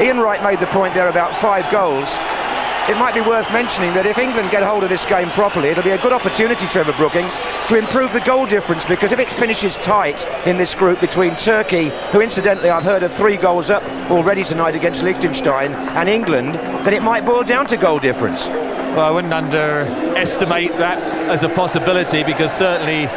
Ian Wright made the point there about 5 goals. It might be worth mentioning that if England get hold of this game properly, it'll be a good opportunity, Trevor Brooking, to improve the goal difference, because if it finishes tight in this group between Turkey, who incidentally I've heard are 3 goals up already tonight against Liechtenstein, and England, then it might boil down to goal difference. Well, I wouldn't underestimate that as a possibility, because certainly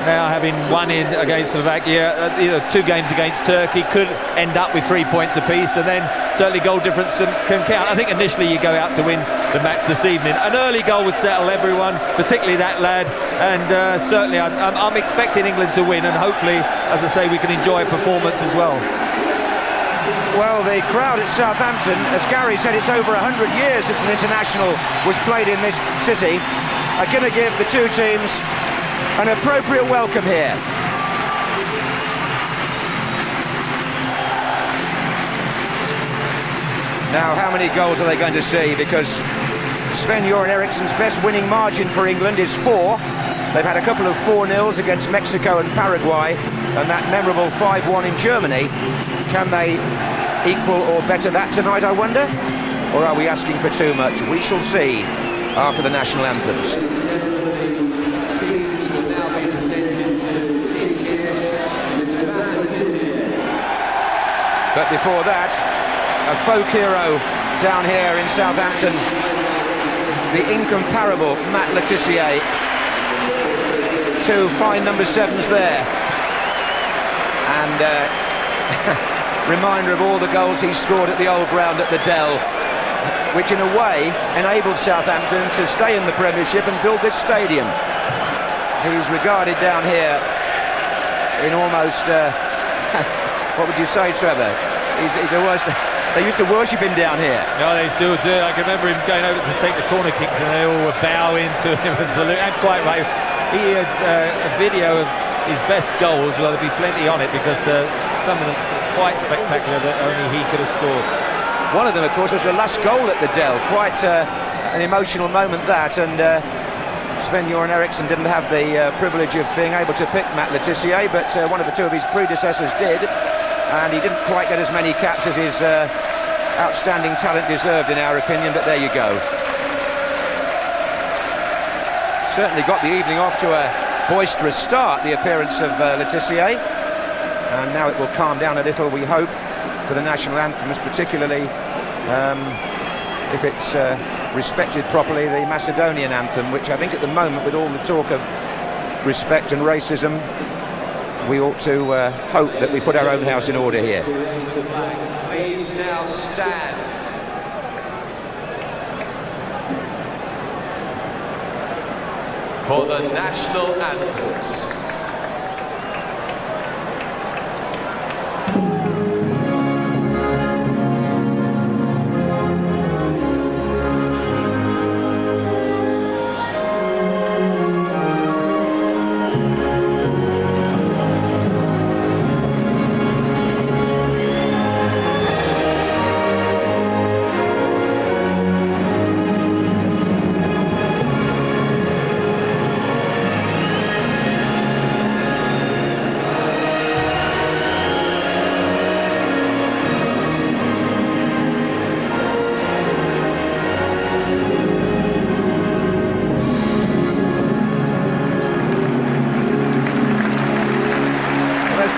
now having won in against Slovakia, 2 games against Turkey, could end up with 3 points apiece, and then certainly goal difference can count. I think initially you go out to win the match this evening. An early goal would settle everyone, particularly that lad, and certainly I'm expecting England to win, and hopefully, as I say, we can enjoy a performance as well. Well, the crowd at Southampton, as Gary said, it's over 100 years since an international was played in this city, are going to give the 2 teams an appropriate welcome here. Now, how many goals are they going to see? Because Sven-Göran Eriksson's best winning margin for England is 4. They've had a couple of 4-0s against Mexico and Paraguay, and that memorable 5-1 in Germany. Can they equal or better that tonight, I wonder? Or are we asking for too much? We shall see after the national anthems. But before that, a folk hero down here in Southampton, the incomparable Matt Le Tissier. 2 fine number 7s there, and reminder of all the goals he scored at the old ground at the Dell, which in a way enabled Southampton to stay in the Premiership and build this stadium. He's regarded down here in almost what would you say, Trevor? He's almost, they used to worship him down here. No, they still do. I can remember him going over to take the corner kicks, and they all were bowing to him and salute. And quite right, he has a video of his best goals. Well, there'll be plenty on it, because some of them quite spectacular that only he could have scored. One of them, of course, was the last goal at the Dell. Quite an emotional moment, that, and Sven-Göran Eriksson didn't have the privilege of being able to pick Matt Le Tissier, but one of the 2 of his predecessors did, and he didn't quite get as many caps as his outstanding talent deserved, in our opinion, but there you go. Certainly got the evening off to a boisterous start, the appearance of Le Tissier, and now it will calm down a little, we hope, for the national anthems, particularly if it's respected properly, the Macedonian anthem, which I think at the moment, with all the talk of respect and racism, we ought to hope that we put our own house in order here. Please now stand. For the national anthems.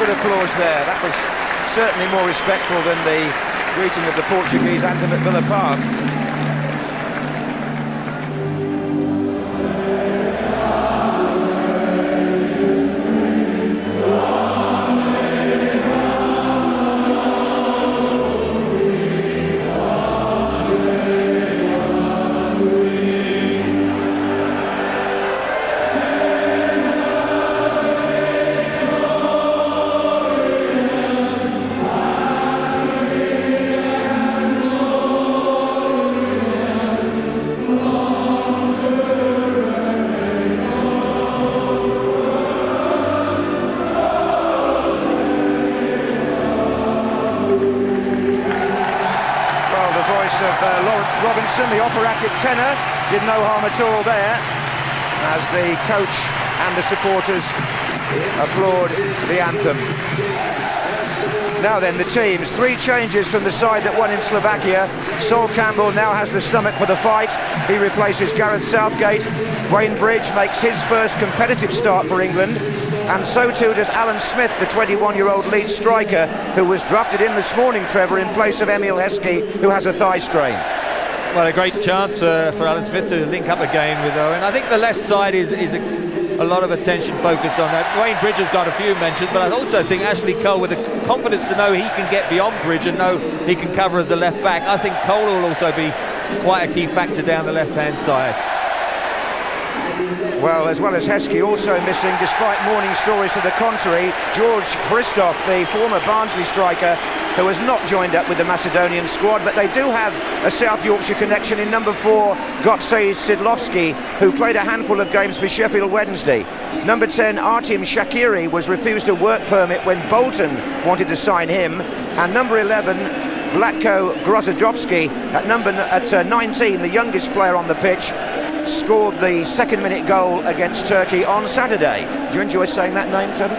Applause there. That was certainly more respectful than the greeting of the Portuguese anthem at Villa Park. Robinson, the operatic tenor, did no harm at all there, as the coach and the supporters applaud the anthem. Now then, the teams. 3 changes from the side that won in Slovakia. Sol Campbell now has the stomach for the fight. He replaces Gareth Southgate. Wayne Bridge makes his first competitive start for England. And so too does Alan Smith, the 21-year-old lead striker, who was drafted in this morning, Trevor, in place of Emil Heskey, who has a thigh strain. Well, a great chance for Alan Smith to link up again with Owen. I think the left side is a lot of attention focused on that. Wayne Bridge has got a few mentions, but I also think Ashley Cole, with the confidence to know he can get beyond Bridge and know he can cover as a left back, I think Cole will also be quite a key factor down the left-hand side. Well, as Heskey also missing, despite morning stories to the contrary, George Bristow, the former Barnsley striker, who has not joined up with the Macedonian squad, but they do have a South Yorkshire connection in number 4, Gotsei Sidlovsky, who played a handful of games for Sheffield Wednesday. Number 10, Artem Shaqiri, was refused a work permit when Bolton wanted to sign him, and number 11, Vlatko Grozadovsky, at 19, the youngest player on the pitch, scored the second-minute goal against Turkey on Saturday. Do you enjoy saying that name, Trevor?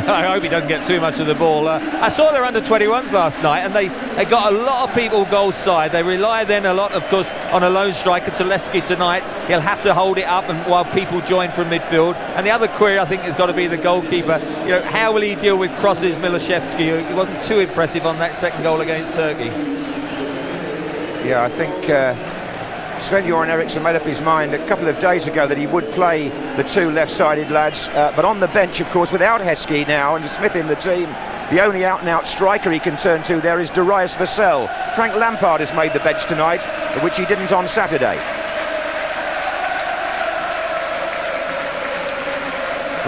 I hope he doesn't get too much of the ball. I saw their under-21s last night, and they got a lot of people goal side. They rely then a lot, of course, on a lone striker. Tuleski tonight, he'll have to hold it up and while people join from midfield. And the other query, I think, has got to be the goalkeeper. You know, how will he deal with crosses? Milashevsky, he wasn't too impressive on that second goal against Turkey. Yeah, I think Sven-Göran Eriksson made up his mind a couple of days ago that he would play the 2 left-sided lads, but on the bench, of course, without Heskey now and Smith in the team, the only out-and-out striker he can turn to there is Darius Vassell. Frank Lampard has made the bench tonight, which he didn't on Saturday.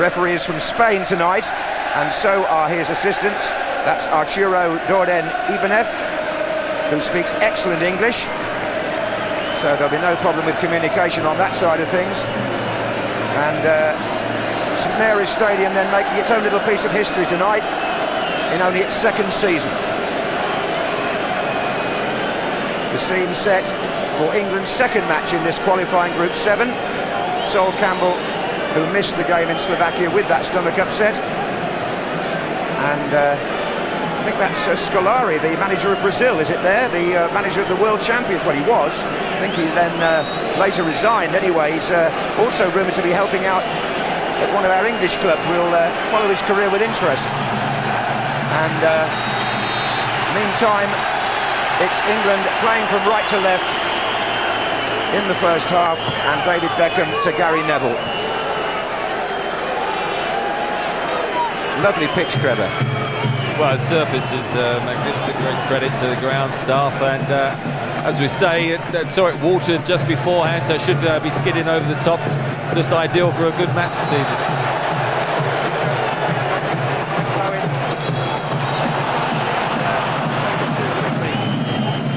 Referee is from Spain tonight, and so are his assistants. That's Arturo Dorden Ibanez, who speaks excellent English. So there'll be no problem with communication on that side of things. And St Mary's Stadium then making its own little piece of history tonight in only its 2nd season. The scene set for England's 2nd match in this qualifying Group 7. Sol Campbell, who missed the game in Slovakia with that stomach upset. And I think that's Scolari, the manager of Brazil, is it there? The manager of the world champions. Well, he was. I think he then later resigned. Anyway, he's also rumoured to be helping out at one of our English clubs. We'll follow his career with interest. And meantime, it's England playing from right to left in the first half, and David Beckham to Gary Neville. Lovely pitch, Trevor. Well, the surface is magnificent, great credit to the ground staff, and as we say, saw it watered just beforehand, so it should be skidding over the top. Just ideal for a good match this evening.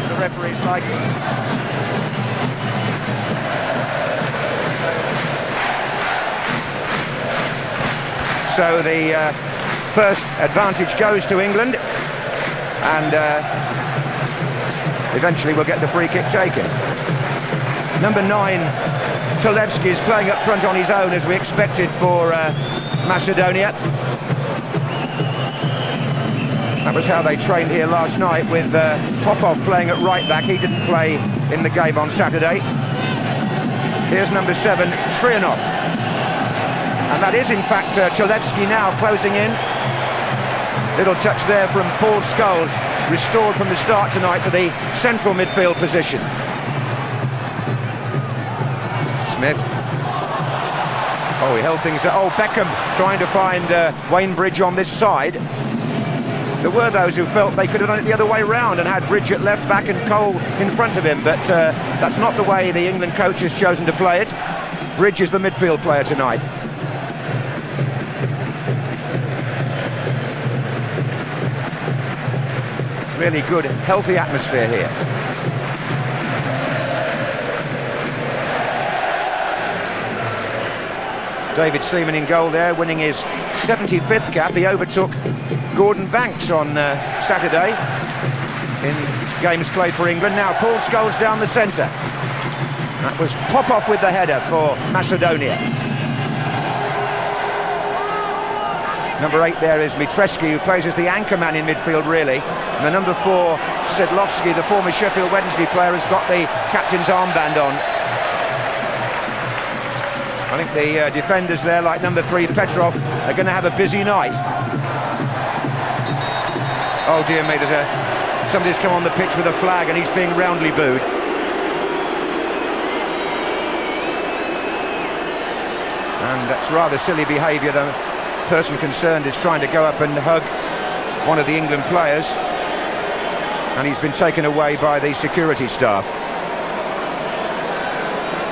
The referees like it. So the first advantage goes to England, and eventually we'll get the free kick taken. Number 9, Tulevski, is playing up front on his own, as we expected for Macedonia. That was how they trained here last night, with Popov playing at right back. He didn't play in the game on Saturday. Here's number 7, Trianov. And that is, in fact, Tulevski now closing in. Little touch there from Paul Scholes, restored from the start tonight to the central midfield position. Smith. Oh, he held things up. Oh, Beckham trying to find Wayne Bridge on this side. There were those who felt they could have done it the other way round and had Bridge at left back and Cole in front of him, but that's not the way the England coach has chosen to play it. Bridge is the midfield player tonight. Really good, healthy atmosphere here. David Seaman in goal there, winning his 75th cap. He overtook Gordon Banks on Saturday in games played for England. Now Paul Scholes down the centre. That was Popov with the header for Macedonia. Number 8 there is Mitreski, who plays as the anchor man in midfield, really. And the number 4, Sedlovsky, the former Sheffield Wednesday player, has got the captain's armband on. I think the defenders there, like number 3, Petrov, are going to have a busy night. Oh dear me, somebody's come on the pitch with a flag and he's being roundly booed. And that's rather silly behaviour. The person concerned is trying to go up and hug one of the England players, and he's been taken away by the security staff.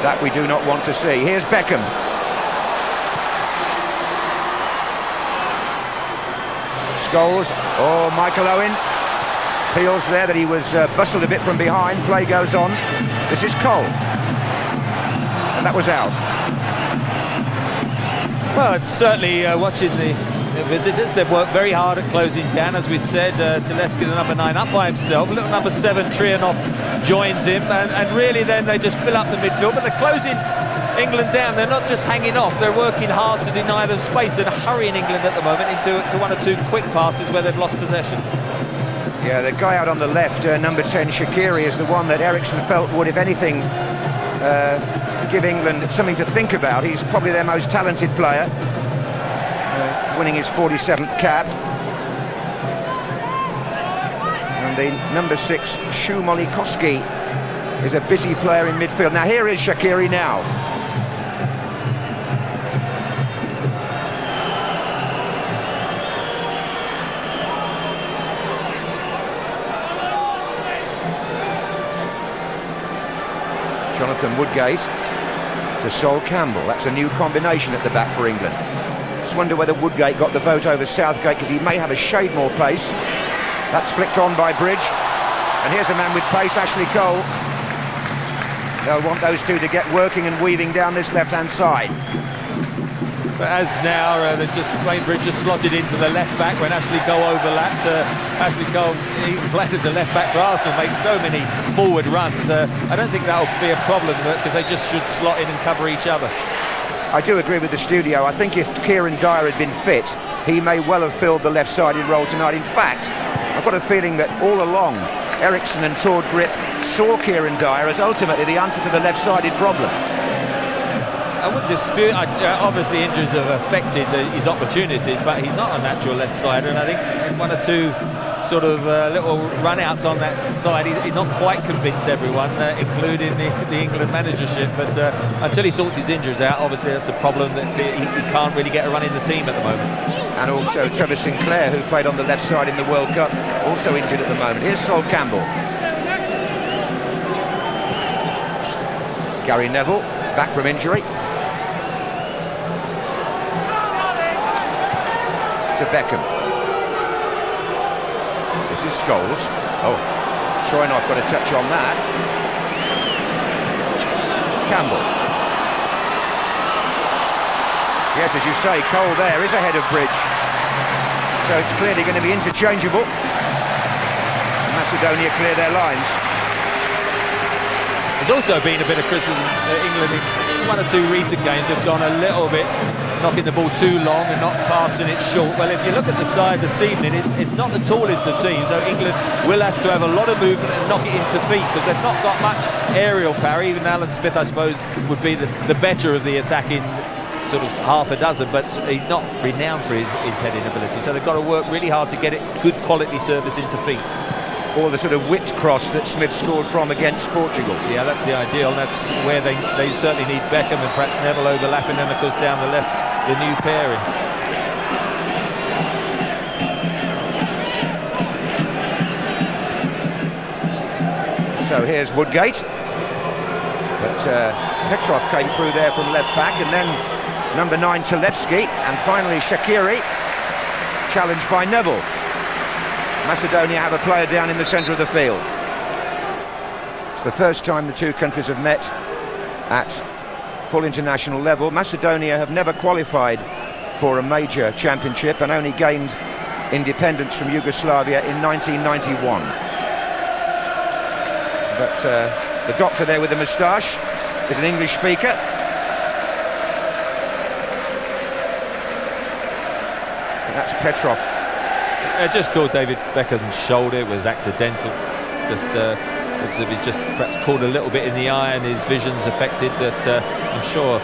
That we do not want to see. Here's Beckham. Scholes. Oh, Michael Owen feels there that he was bustled a bit from behind. Play goes on. This is Cole, and that was out. Well, certainly watching the visitors, they've worked very hard at closing down, as we said. Teleski, the number 9, up by himself. Little number 7, Trianov, joins him, and really then they just fill up the midfield. But they're closing England down. They're not just hanging off, they're working hard to deny them space and hurrying England at the moment into 1 or 2 quick passes where they've lost possession. Yeah, the guy out on the left, number 10, Shaqiri, is the one that Ericsson felt would, if anything, give England something to think about. He's probably their most talented player, winning his 47th cap. And the number 6, Shumolikoski, is a busy player in midfield. Now here is Shaqiri now. Jonathan Woodgate to Sol Campbell. That's a new combination at the back for England. Just wonder whether Woodgate got the vote over Southgate, because he may have a shade more pace. That's flicked on by Bridge. And here's a man with pace, Ashley Cole. They'll want those two to get working and weaving down this left-hand side. But as now, they've just Bridge just slotted into the left-back when Ashley Cole overlapped. Ashley Cole, he played as a left-back for Arsenal, makes so many forward runs. I don't think that'll be a problem, because they just should slot in and cover each other. I do agree with the studio. I think if Kieran Dyer had been fit, he may well have filled the left-sided role tonight. In fact, I've got a feeling that all along, Ericsson and Tord Grip saw Kieran Dyer as ultimately the answer to the left-sided problem. I wouldn't dispute, obviously injuries have affected his opportunities, but he's not a natural left-sider, and I think in 1 or 2 sort of little run-outs on that side, he's not quite convinced everyone, including the England managership, but until he sorts his injuries out, obviously that's a problem, that he can't really get a run in the team at the moment. And also Trevor Sinclair, who played on the left side in the World Cup, also injured at the moment. Here's Sol Campbell. Gary Neville, back from injury. To Beckham. This is Scholes. Oh, Troynov got a touch on that. Campbell. Yes, as you say, Cole there is ahead of Bridge. So it's clearly going to be interchangeable. Macedonia clear their lines. There's also been a bit of criticism that England in 1 or 2 recent games have gone a little bit knocking the ball too long and not passing it short. Well, if you look at the side this evening, it's not the tallest of teams, so England will have to have a lot of movement and knock it into feet, because they've not got much aerial power. Even Alan Smith, I suppose, would be the better of the attacking sort of half a dozen, but he's not renowned for his heading ability, so they've got to work really hard to get it good quality service into feet. Or the sort of whipped cross that Smith scored from against Portugal. Yeah, that's the ideal, and that's where they certainly need Beckham and perhaps Neville overlapping, and of course down the left, the new pairing. So here's Woodgate, but Petrov came through there from left back, and then number 9 Talevski, and finally Shaqiri, challenged by Neville. Macedonia have a player down in the centre of the field. It's the first time the two countries have met at full international level. Macedonia have never qualified for a major championship and only gained independence from Yugoslavia in 1991. But the doctor there with the moustache is an English speaker. That's Petrov. Just called David Beckham's shoulder. It was accidental. Just looks as if he's just perhaps caught a little bit in the eye and his vision's affected. But I'm sure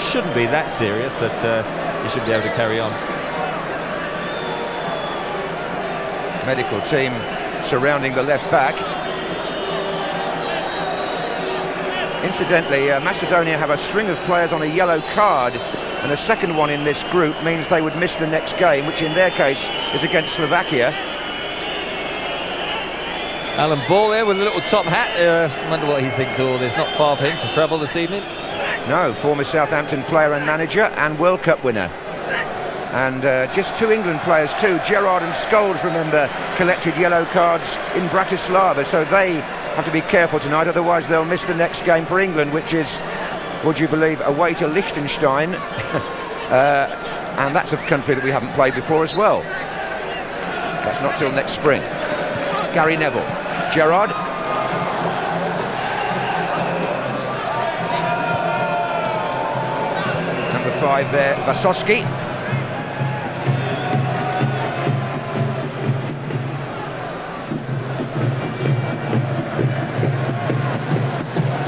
shouldn't be that serious, that he should be able to carry on. Medical team surrounding the left back. Incidentally, Macedonia have a string of players on a yellow card, and a second one in this group means they would miss the next game, which in their case is against Slovakia. Alan Ball there with a little top hat. Wonder what he thinks of all this. Not far for him to travel this evening. No, former Southampton player and manager and World Cup winner. And just two England players too. Gerrard and Scholes, remember, collected yellow cards in Bratislava, so they have to be careful tonight, otherwise they'll miss the next game for England, which is, would you believe, away to Liechtenstein. And that's a country that we haven't played before as well. That's not till next spring. Gary Neville. Gerrard. Number 5 there, Vasowski.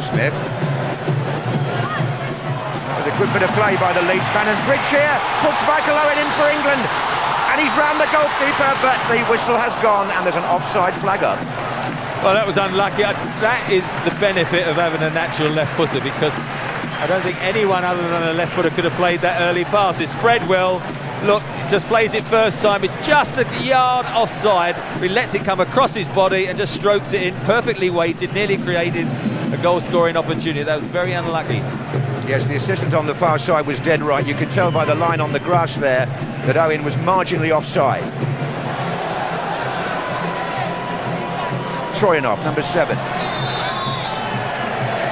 Smith. That was a good bit of play by the Leeds fan, and Bridge here puts Michael Owen in for England, and he's round the goalkeeper, but the whistle has gone and there's an offside flag up. Well, that was unlucky. That is the benefit of having a natural left footer, because I don't think anyone other than a left footer could have played that early pass. It's spread well. Look, just plays it first time. It's just a yard offside. He lets it come across his body and just strokes it in, perfectly weighted, nearly created a goal-scoring opportunity. That was very unlucky. Yes, the assistant on the far side was dead right. You could tell by the line on the grass there that Owen was marginally offside. Troyanov, number 7.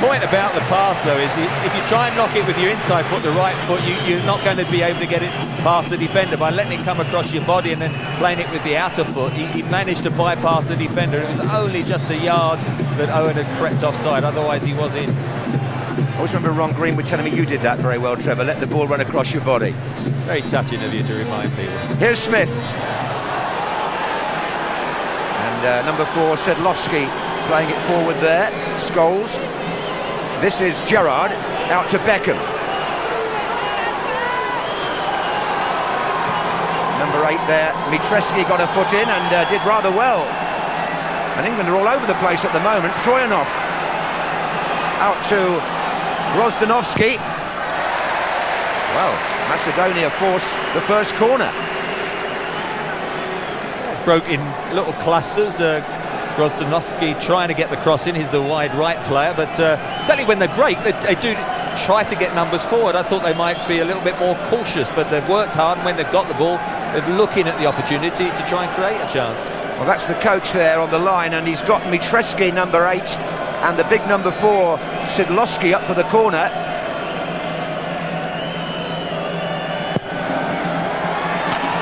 Point about the pass, though, is if you try and knock it with your inside foot, the right foot, you're not going to be able to get it past the defender. By letting it come across your body and then playing it with the outer foot, he managed to bypass the defender. It was only just a yard that Owen had crept offside, otherwise he was in. I always remember Ron Greenwood telling me you did that very well, Trevor. Let the ball run across your body. Very touching of you to remind people. Here's Smith. And number 4, Sedlowski, playing it forward there. Scholes. This is Gerrard, out to Beckham. Number 8 there, Mitreski got a foot in and did rather well. And England are all over the place at the moment. Troyanov out to Grozdanovski. Well, Macedonia force the first corner. Broke in little clusters. Grozdanovski trying to get the cross in. He's the wide right player, but certainly when they break, they do try to get numbers forward. I thought they might be a little bit more cautious, but they've worked hard, and when they've got the ball, they're looking at the opportunity to try and create a chance. Well, that's the coach there on the line, and he's got Mitreski, number 8, and the big number 4, Sedlowski, up for the corner.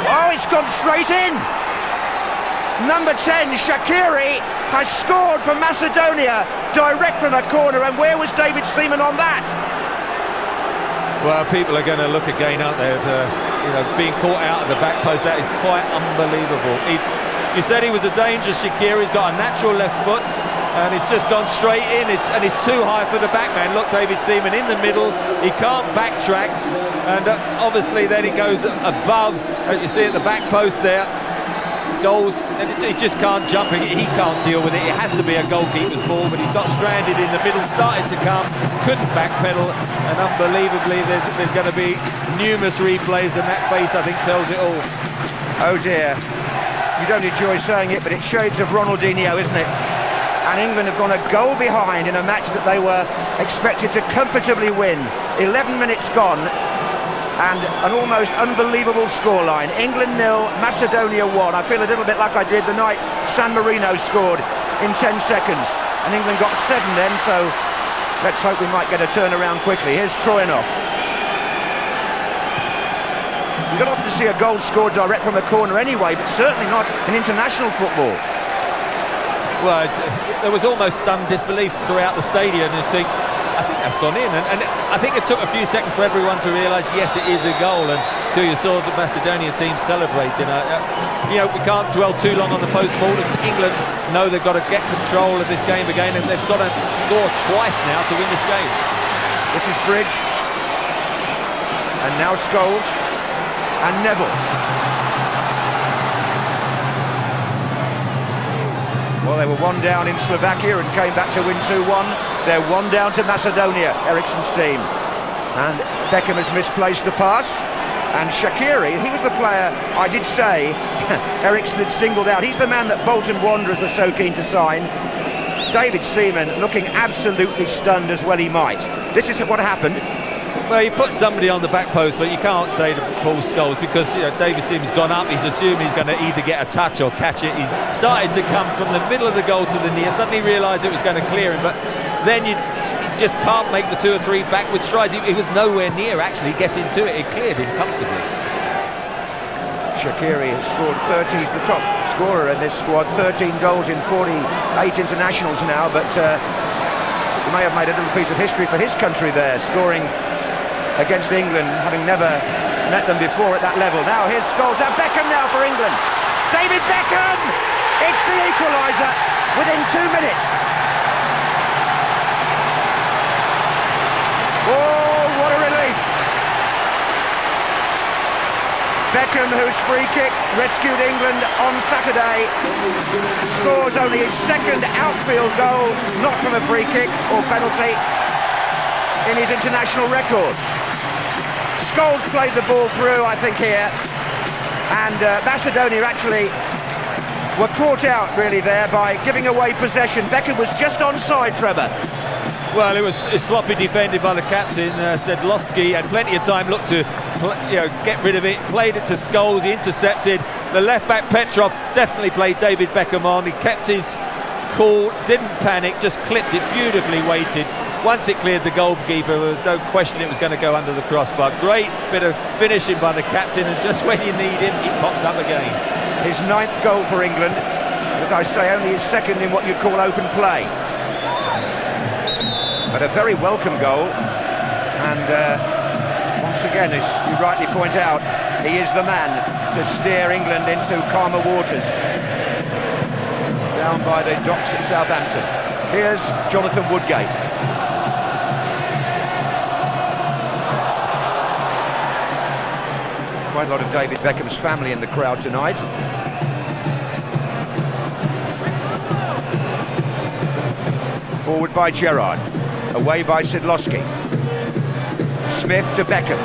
Oh, it's gone straight in! Number 10, Shaqiri, has scored for Macedonia, direct from a corner, and where was David Seaman on that? Well, people are going to look again, aren't they? Being caught out of the back post, that is quite unbelievable. You said he was a dangerous Shaqiri. He's got a natural left foot, and it's just gone straight in. It's too high for the back man. Look, David Seaman in the middle. He can't backtrack, and obviously then he goes above. As you see at the back post there, Scholes, he just can't jump it. He can't deal with it. It has to be a goalkeeper's ball, but he's got stranded in the middle, started to come, couldn't backpedal, and unbelievably there's going to be numerous replays, and that face, I think, tells it all. Oh dear, you don't enjoy saying it, but it's shades of Ronaldinho, isn't it? And England have gone a goal behind in a match that they were expected to comfortably win. 11 minutes gone, and an almost unbelievable scoreline. England 0, Macedonia 1. I feel a little bit like I did the night San Marino scored in 10 seconds. And England got 7 then, so let's hope we might get a turnaround quickly. Here's Troyanov. You don't often see a goal scored direct from a corner anyway, but certainly not in international football. Well, there was almost stunned disbelief throughout the stadium. You think, I think that's gone in, and I think it took a few seconds for everyone to realise, yes, it is a goal, until you saw the Macedonia team celebrating. You know, we can't dwell too long on the post-mortems. England know they've got to get control of this game again, and they've got to score twice now to win this game. This is Bridge, and now Scholes, and Neville. Well, they were 1 down in Slovakia and came back to win 2-1. They're 1 down to Macedonia, Eriksson's team. And Beckham has misplaced the pass. And Shaqiri, he was the player, I did say, Eriksson had singled out. He's the man that Bolton Wanderers were so keen to sign. David Seaman looking absolutely stunned, as well he might. This is what happened. Well, you put somebody on the back post, but you can't say to Paul Scholes, because David Seaman's gone up. He's assumed he's going to either get a touch or catch it. He started to come from the middle of the goal to the near, suddenly realised it was going to clear him, but then you just can't make the 2 or 3 backward strides. He was nowhere near actually getting to it. It cleared him comfortably. Shaqiri has scored 30. He's the top scorer in this squad. 13 goals in 48 internationals now, but he may have made a little piece of history for his country there, scoring against England, having never met them before at that level. Now here's Scholes. Now Beckham now for England. David Beckham! It's the equaliser within 2 minutes. Oh, what a relief! Beckham, whose free kick rescued England on Saturday, scores only his 2nd outfield goal, not from a free kick or penalty, in his international record. Scholes played the ball through, I think, here, and Macedonia actually were caught out really there by giving away possession. Beckham was just onside, Trevor. Well, it was sloppy defended by the captain, Sedlowski, had plenty of time, looked to get rid of it, played it to Scholes, he intercepted. The left-back Petrov definitely played David Beckham on, he kept his cool, didn't panic, just clipped it beautifully, waited. Once it cleared the goalkeeper, there was no question it was going to go under the crossbar. Great bit of finishing by the captain, and just when you need him, he pops up again. His 9th goal for England, as I say, only his 2nd in what you'd call open play. But a very welcome goal, and once again, as you rightly point out, he is the man to steer England into calmer waters. Down by the docks at Southampton. Here's Jonathan Woodgate. Quite a lot of David Beckham's family in the crowd tonight. Forward by Gerrard. Away by Sedlowski. Smith to Beckham.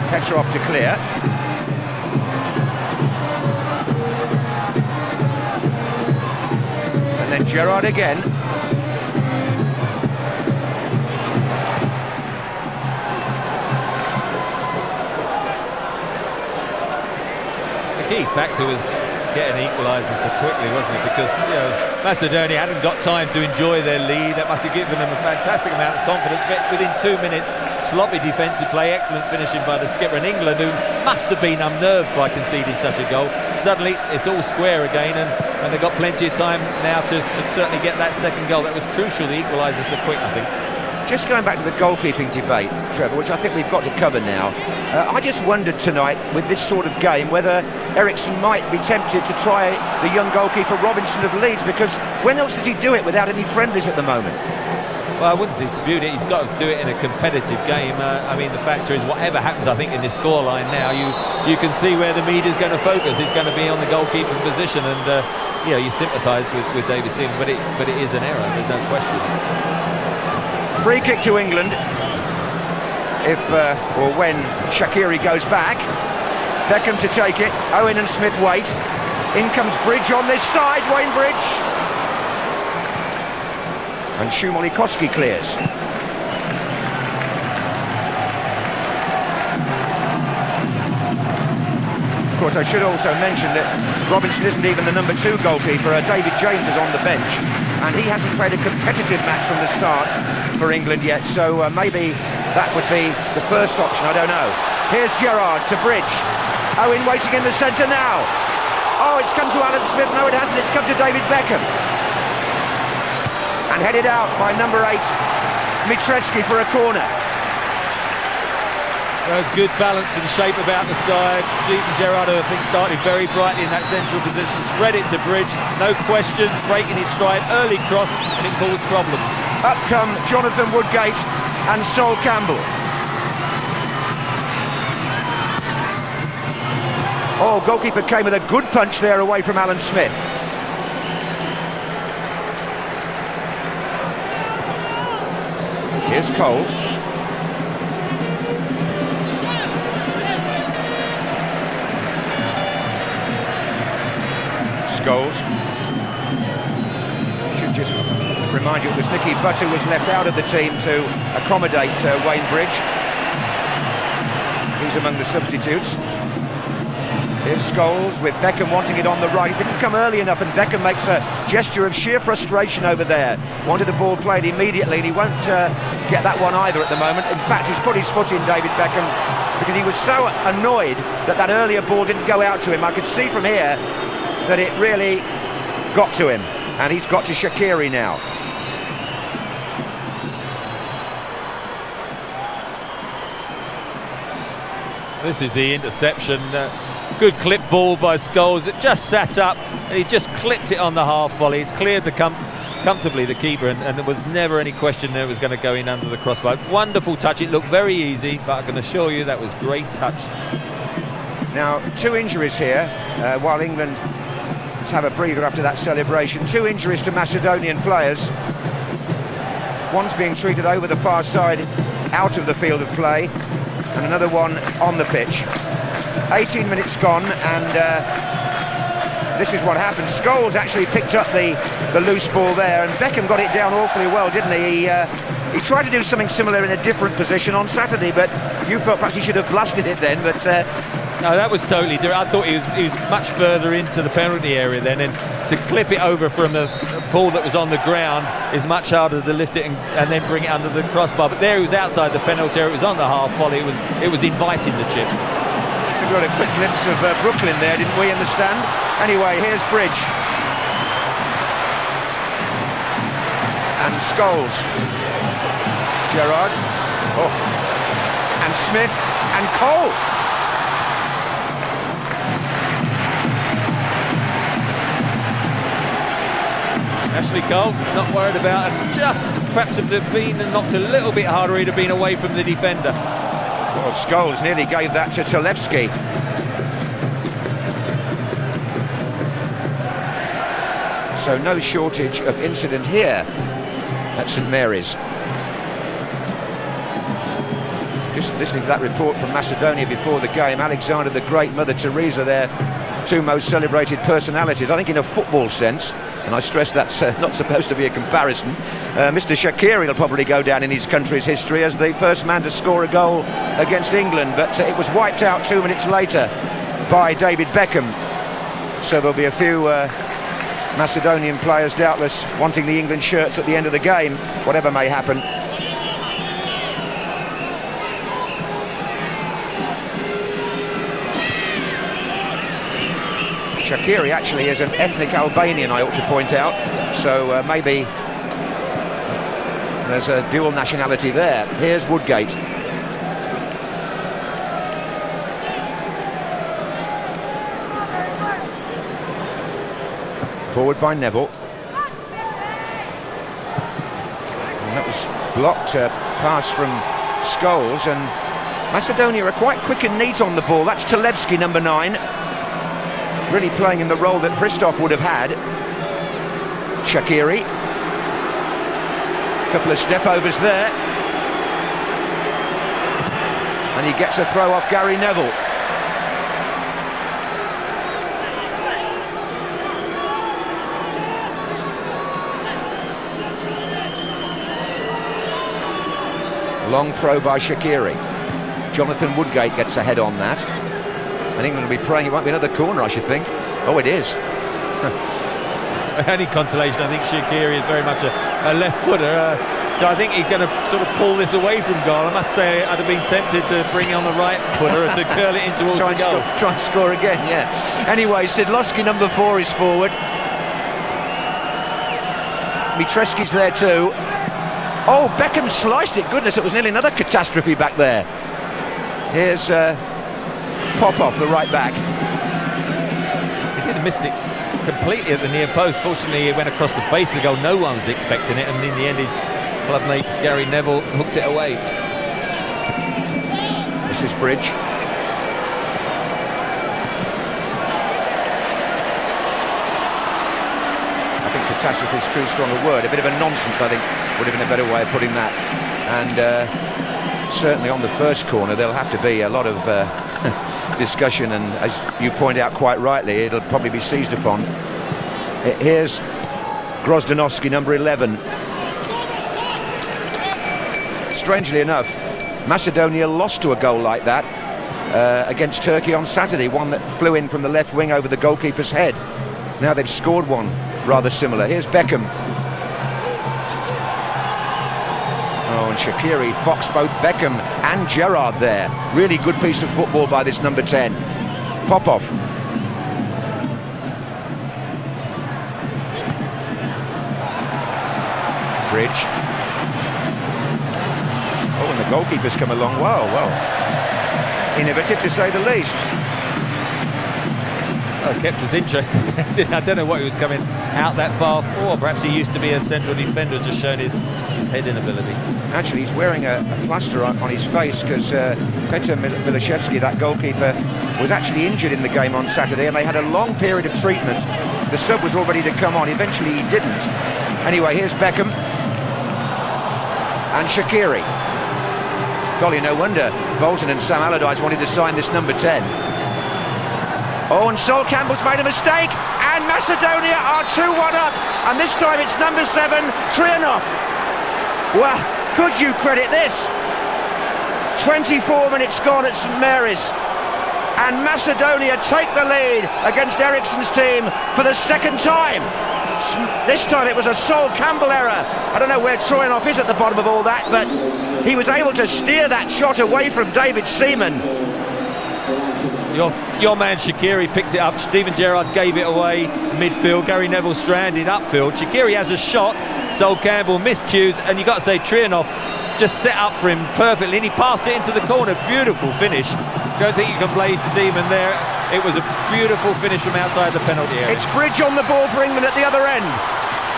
Petrov to clear. And then Gerrard again. The key factor was getting equaliser so quickly, wasn't it? Because Macedonia hadn't got time to enjoy their lead. That must have given them a fantastic amount of confidence. But within 2 minutes, sloppy defensive play, excellent finishing by the skipper. And England, who must have been unnerved by conceding such a goal, suddenly it's all square again, and they've got plenty of time now to certainly get that 2nd goal. That was crucial, the equaliser so quick, I think. Just going back to the goalkeeping debate, Trevor, which I think we've got to cover now, I just wondered tonight, with this sort of game, whether Eriksson might be tempted to try the young goalkeeper Robinson of Leeds, because when else does he do it without any friendlies at the moment? Well, I wouldn't dispute it. He's got to do it in a competitive game. I mean, the factor is, whatever happens, I think, in this scoreline now, you can see where the media's going to focus. It's going to be on the goalkeeping position, and you sympathise with David Seaman, but it is an error. There's no question. Free kick to England, if or when Shaqiri goes back. Beckham to take it. Owen and Smith wait. In comes Bridge on this side. Wayne Bridge. And Shumolikoski clears. Of course, I should also mention that Robinson isn't even the number 2 goalkeeper. David James is on the bench, and he hasn't played a competitive match from the start for England yet, so maybe that would be the first option, I don't know. Here's Gerrard to Bridge. Owen waiting in the centre now. Oh, it's come to Alan Smith. No, it hasn't. It's come to David Beckham. And headed out by number 8, Mitreski, for a corner. There's good balance and shape about the side. Steven Gerrard, I think, started very brightly in that central position. Spread it to Bridge, no question, breaking his stride, early cross, and it caused problems. Up come Jonathan Woodgate and Sol Campbell. Oh, goalkeeper came with a good punch there away from Alan Smith. Here's Cole. Scholes. Should just remind you it was Nicky Butt who was left out of the team to accommodate Wayne Bridge. He's among the substitutes. Here's Scholes with Beckham wanting it on the right. He didn't come early enough, and Beckham makes a gesture of sheer frustration over there. Wanted the ball played immediately, and he won't get that one either at the moment. In fact, he's put his foot in, David Beckham, because he was so annoyed that that earlier ball didn't go out to him. I could see from here that it really got to him, and he's got to Shaqiri now. This is the interception. Good clip ball by Scholes. It just sat up and he just clipped it on the half volley. He's cleared the comfortably the keeper, and there was never any question that it was going to go in under the crossbar. Wonderful touch. It looked very easy, but I can assure you that was great touch. Now, 2 injuries here while England have a breather after that celebration. 2 injuries to Macedonian players. One's being treated over the far side out of the field of play, and another one on the pitch. 18 minutes gone, and this is what happened. Scholes actually picked up the loose ball there, and Beckham got it down awfully well, didn't he? He tried to do something similar in a different position on Saturday, but you felt perhaps he should have blasted it then, but... No, that was totally different. I thought he was much further into the penalty area then, and to clip it over from a ball that was on the ground is much harder to lift it and then bring it under the crossbar. But there he was outside the penalty area. It was on the half volley. It was inviting the chip. We got a quick glimpse of Brooklyn there, didn't we, in the stand? Anyway, here's Bridge. And Scholes. Gerrard. Oh. And Smith. And Cole. Ashley Cole, not worried about it. Just perhaps if they'd been knocked a little bit harder, he'd have been away from the defender. Well, Scholes nearly gave that to Talevski. So no shortage of incident here at St Mary's. Just listening to that report from Macedonia before the game, Alexander the Great, Mother Teresa, their 2 most celebrated personalities, I think in a football sense, and I stress that's not supposed to be a comparison. Mr Shaqiri will probably go down in his country's history as the first man to score a goal against England, but it was wiped out 2 minutes later by David Beckham. So there'll be a few Macedonian players doubtless wanting the England shirts at the end of the game, whatever may happen. Shaqiri actually is an ethnic Albanian, I ought to point out, so maybe there's a dual nationality there. Here's Woodgate. Forward by Neville. And that was blocked, pass from Scholes, and Macedonia are quite quick and neat on the ball. That's Talevski, number 9. Really playing in the role that Christoph would have had. Shaqiri. Couple of step-overs there. And he gets a throw off Gary Neville. Long throw by Shaqiri. Jonathan Woodgate gets a head on that. And England will be praying it won't be another corner, I should think. Oh, it is. Only consolation, I think Shaqiri is very much a left footer. So I think he's going to sort of pull this away from goal. I must say, I'd have been tempted to bring on the right footer to curl it in towards the goal. Try and score again, yeah. Anyway, Sidlowski, number 4, is forward. Mitreski's there too. Oh, Beckham sliced it. Goodness, it was nearly another catastrophe back there. Here's Popov, the right back. He did have missed it completely at the near post. Fortunately, it went across the face of the goal. No one was expecting it, and in the end, his clubmate Gary Neville hooked it away. This is Bridge. I think catastrophe is too strong a word. A bit of a nonsense, I think, would have been a better way of putting that. And certainly on the first corner, there'll have to be a lot of discussion, and as you point out quite rightly, it'll probably be seized upon. Here's Grozdanovsky, number 11. Strangely enough, Macedonia lost to a goal like that against Turkey on Saturday, one that flew in from the left wing over the goalkeeper's head. Now they've scored one rather similar. Here's Beckham. Oh, and Shaqiri foxed both Beckham and Gerrard there. Really good piece of football by this number 10. Popov. Bridge. Oh, and the goalkeeper's come along well. Innovative to say the least. Oh, kept us interested. I don't know what he was coming out that far for. Perhaps he used to be a central defender, just showing his heading ability. Actually, he's wearing a plaster on his face because Petr Milashevski, that goalkeeper, was actually injured in the game on Saturday, and they had a long period of treatment. The sub was all ready to come on. Eventually, he didn't. Anyway, here's Beckham and Shaqiri. Golly, no wonder Bolton and Sam Allardyce wanted to sign this number 10. Oh, and Sol Campbell's made a mistake, and Macedonia are 2-1 up, and this time it's number 7, Trianov. Well, could you credit this? 24 minutes gone at St Mary's, and Macedonia take the lead against Eriksson's team for the second time. This time it was a Sol Campbell error. I don't know where Troyanov is at the bottom of all that, but he was able to steer that shot away from David Seaman. Your man Shaqiri picks it up. Steven Gerrard gave it away midfield. Gary Neville stranded upfield. Shaqiri has a shot. Sol Campbell miscues, and you've got to say Trianov just set up for him perfectly, and he passed it into the corner. Beautiful finish. Don't think you can blame Seaman there. It was a beautiful finish from outside the penalty area. It's Bridge on the ball for England at the other end,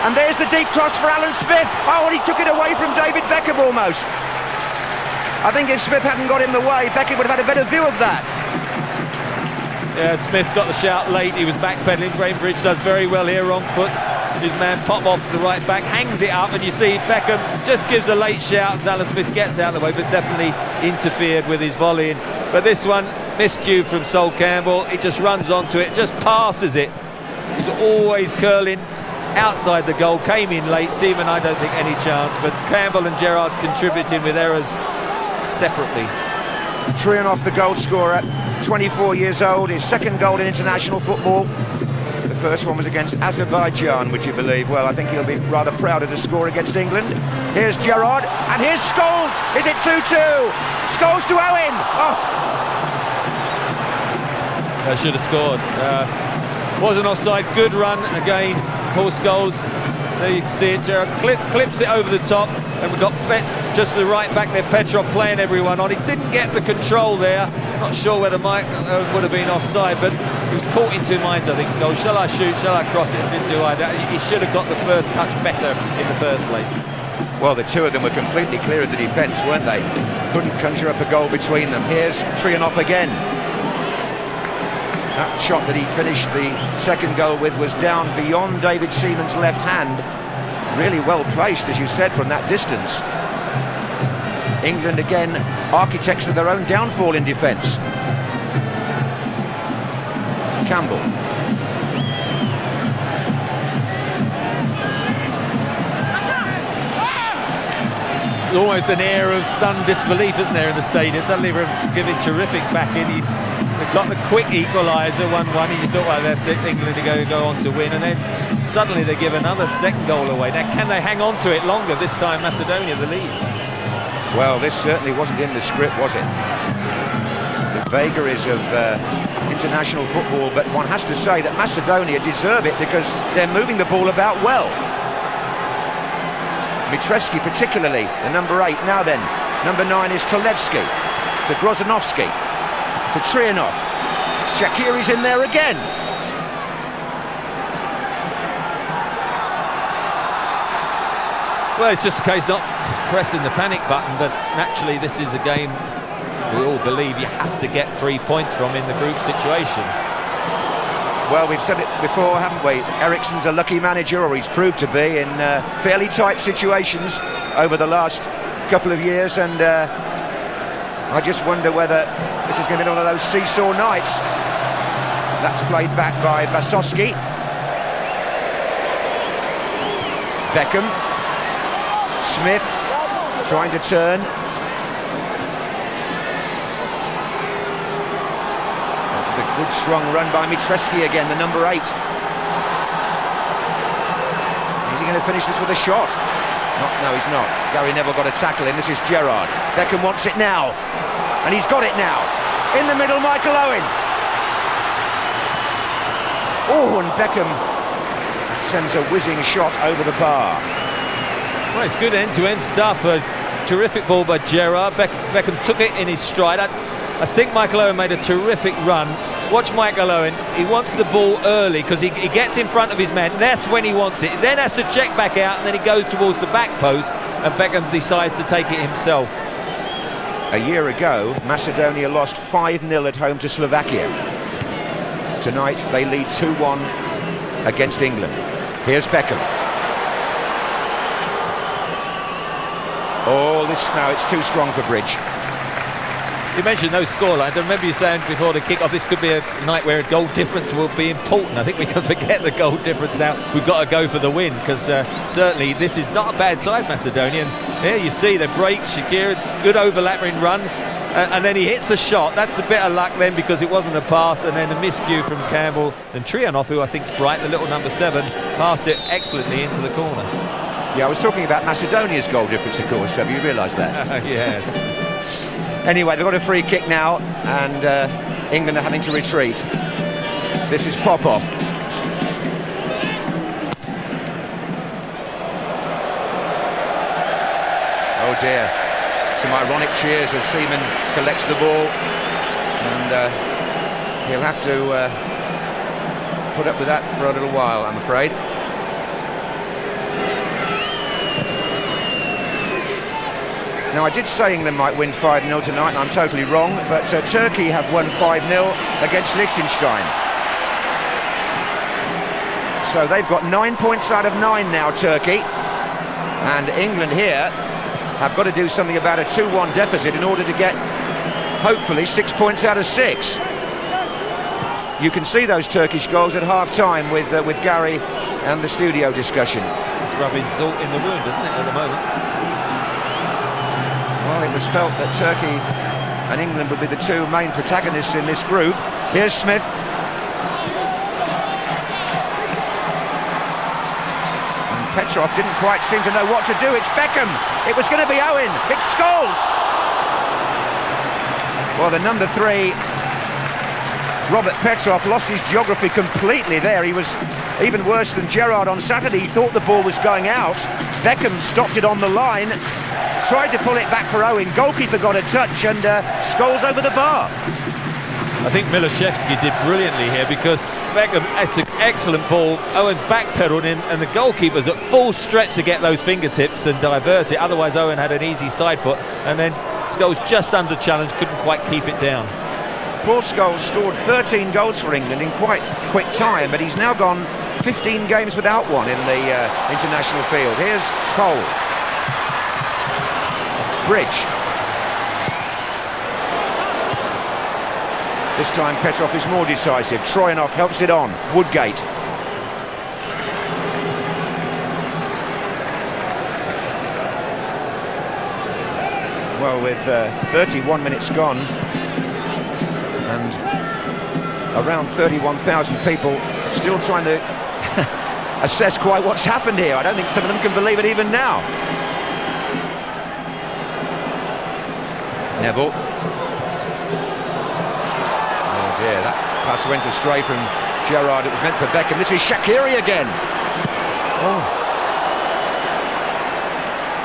and there's the deep cross for Alan Smith. Oh, and he took it away from David Beckham almost. I think if Smith hadn't got in the way, Beckham would have had a better view of that. Yeah, Smith got the shout late. He was backpedaling. Bridge does very well here. Wrong foots his man Popov, the right back, hangs it up, and you see Beckham just gives a late shout, and Alan Smith gets out of the way, but definitely interfered with his volleying. But this one, miscue from Sol Campbell. He just runs onto it, just passes it. He's always curling outside the goal. Came in late. Seaman, I don't think any chance, but Campbell and Gerrard contributing with errors separately. Trianov, the goal scorer, 24 years old, his second goal in international football. The first one was against Azerbaijan, would you believe? Well, I think he'll be rather proud of the score against England. Here's Gerrard, and here's Scholes. Is it 2-2? Scholes to Owen. Oh. I should have scored. Wasn't offside. Good run again. Paul Scholes. There you can see it. Gerrard clips it over the top, and we've got just the right back there, Petrov, playing everyone on. He didn't get the control there. Not sure whether Mike would have been offside, but he was caught in two minds, I think. Scholes, shall I shoot? Shall I cross it? Didn't do either. He should have got the first touch better in the first place. Well, the two of them were completely clear of the defence, weren't they? Couldn't conjure up a goal between them. Here's Trianov again. That shot that he finished the second goal with was down beyond David Seaman's left hand. Really well placed, as you said, from that distance. England again, architects of their own downfall in defence. Campbell. Almost an air of stunned disbelief, isn't there, in the stadium? Suddenly we're giving terrific backing. The got the quick equaliser, 1-1, and you thought, well, that's it, England to go on to win, and then suddenly they give another second goal away. Now, can they hang on to it longer? This time, Macedonia the lead. Well, this certainly wasn't in the script, was it? The vagaries of international football, but one has to say that Macedonia deserve it because they're moving the ball about well. Mitreski particularly, the number 8. Now then, number 9 is Tolevski, to Grozanovski, to Trianov. Shaqiri's in there again. Well, it's just a case not pressing the panic button, but naturally this is a game we all believe you have to get 3 points from in the group situation. Well, we've said it before, haven't we? Eriksson's a lucky manager, or he's proved to be, in fairly tight situations over the last couple of years, and I just wonder whether this is going to be one of those seesaw nights. That's played back by Vasovsky. Beckham. Smith trying to turn. That's a good strong run by Mitreski again, the number 8. Is he going to finish this with a shot? No, he's not. Gary Neville got a tackle in. This is Gerrard. Beckham wants it now. And he's got it now. In the middle, Michael Owen. Oh, and Beckham sends a whizzing shot over the bar. Well, it's good end-to-end stuff. A terrific ball by Gerrard. Beckham took it in his stride. I think Michael Owen made a terrific run. Watch Michael Owen. He wants the ball early because he gets in front of his man. That's when he wants it. He then has to check back out, and then he goes towards the back post, and Beckham decides to take it himself. A year ago, Macedonia lost 5-0 at home to Slovakia. Tonight, they lead 2-1 against England. Here's Beckham. Oh, now it's too strong for Bridge. You mentioned those scorelines. I remember you saying before the kick-off this could be a night where a goal difference will be important. I think we can forget the goal difference now. We've got to go for the win because certainly this is not a bad side, Macedonia. And here you see the break, Shaqiri, good overlapping run, and then he hits a shot. That's a bit of luck then because it wasn't a pass, and then a miscue from Campbell. And Trianov, who I think is bright, the little number 7, passed it excellently into the corner. Yeah, I was talking about Macedonia's goal difference, of course. Have you realised that? Yes. Anyway, they've got a free kick now, and England are having to retreat. This is Popov. Oh dear. Some ironic cheers as Seaman collects the ball, and he'll have to put up with that for a little while, I'm afraid. Now, I did say England might win 5-0 tonight, and I'm totally wrong, but Turkey have won 5-0 against Liechtenstein. So they've got 9 points out of 9 now, Turkey. And England here have got to do something about a 2-1 deficit in order to get, hopefully, 6 points out of 6. You can see those Turkish goals at half-time with Gary and the studio discussion. It's rubbing salt in the wound, isn't it, at the moment? Well, it was felt that Turkey and England would be the 2 main protagonists in this group. Here's Smith. And Petrov didn't quite seem to know what to do. It's Beckham. It was going to be Owen. It's Scholes. Well, the number 3, Robert Petrov, lost his geography completely there. He was even worse than Gerrard on Saturday. He thought the ball was going out. Beckham stopped it on the line. Tried to pull it back for Owen. Goalkeeper got a touch, and Scholes over the bar. I think Milashevsky did brilliantly here because Beckham, it's an excellent ball. Owen's backpedaled in, and the goalkeeper's at full stretch to get those fingertips and divert it. Otherwise, Owen had an easy side foot, and then Scholes just under challenge, couldn't quite keep it down. Paul Scholes scored 13 goals for England in quite quick time, but he's now gone 15 games without one in the international field. Here's Cole. Bridge. This time Petrov is more decisive. Troyanov helps it on. Woodgate. Well, with 31 minutes gone and around 31,000 people still trying to assess quite what's happened here. I don't think some of them can believe it even now. Neville. Oh dear, that pass went astray from Gerrard. It was meant for Beckham. This is Shaqiri again. Oh.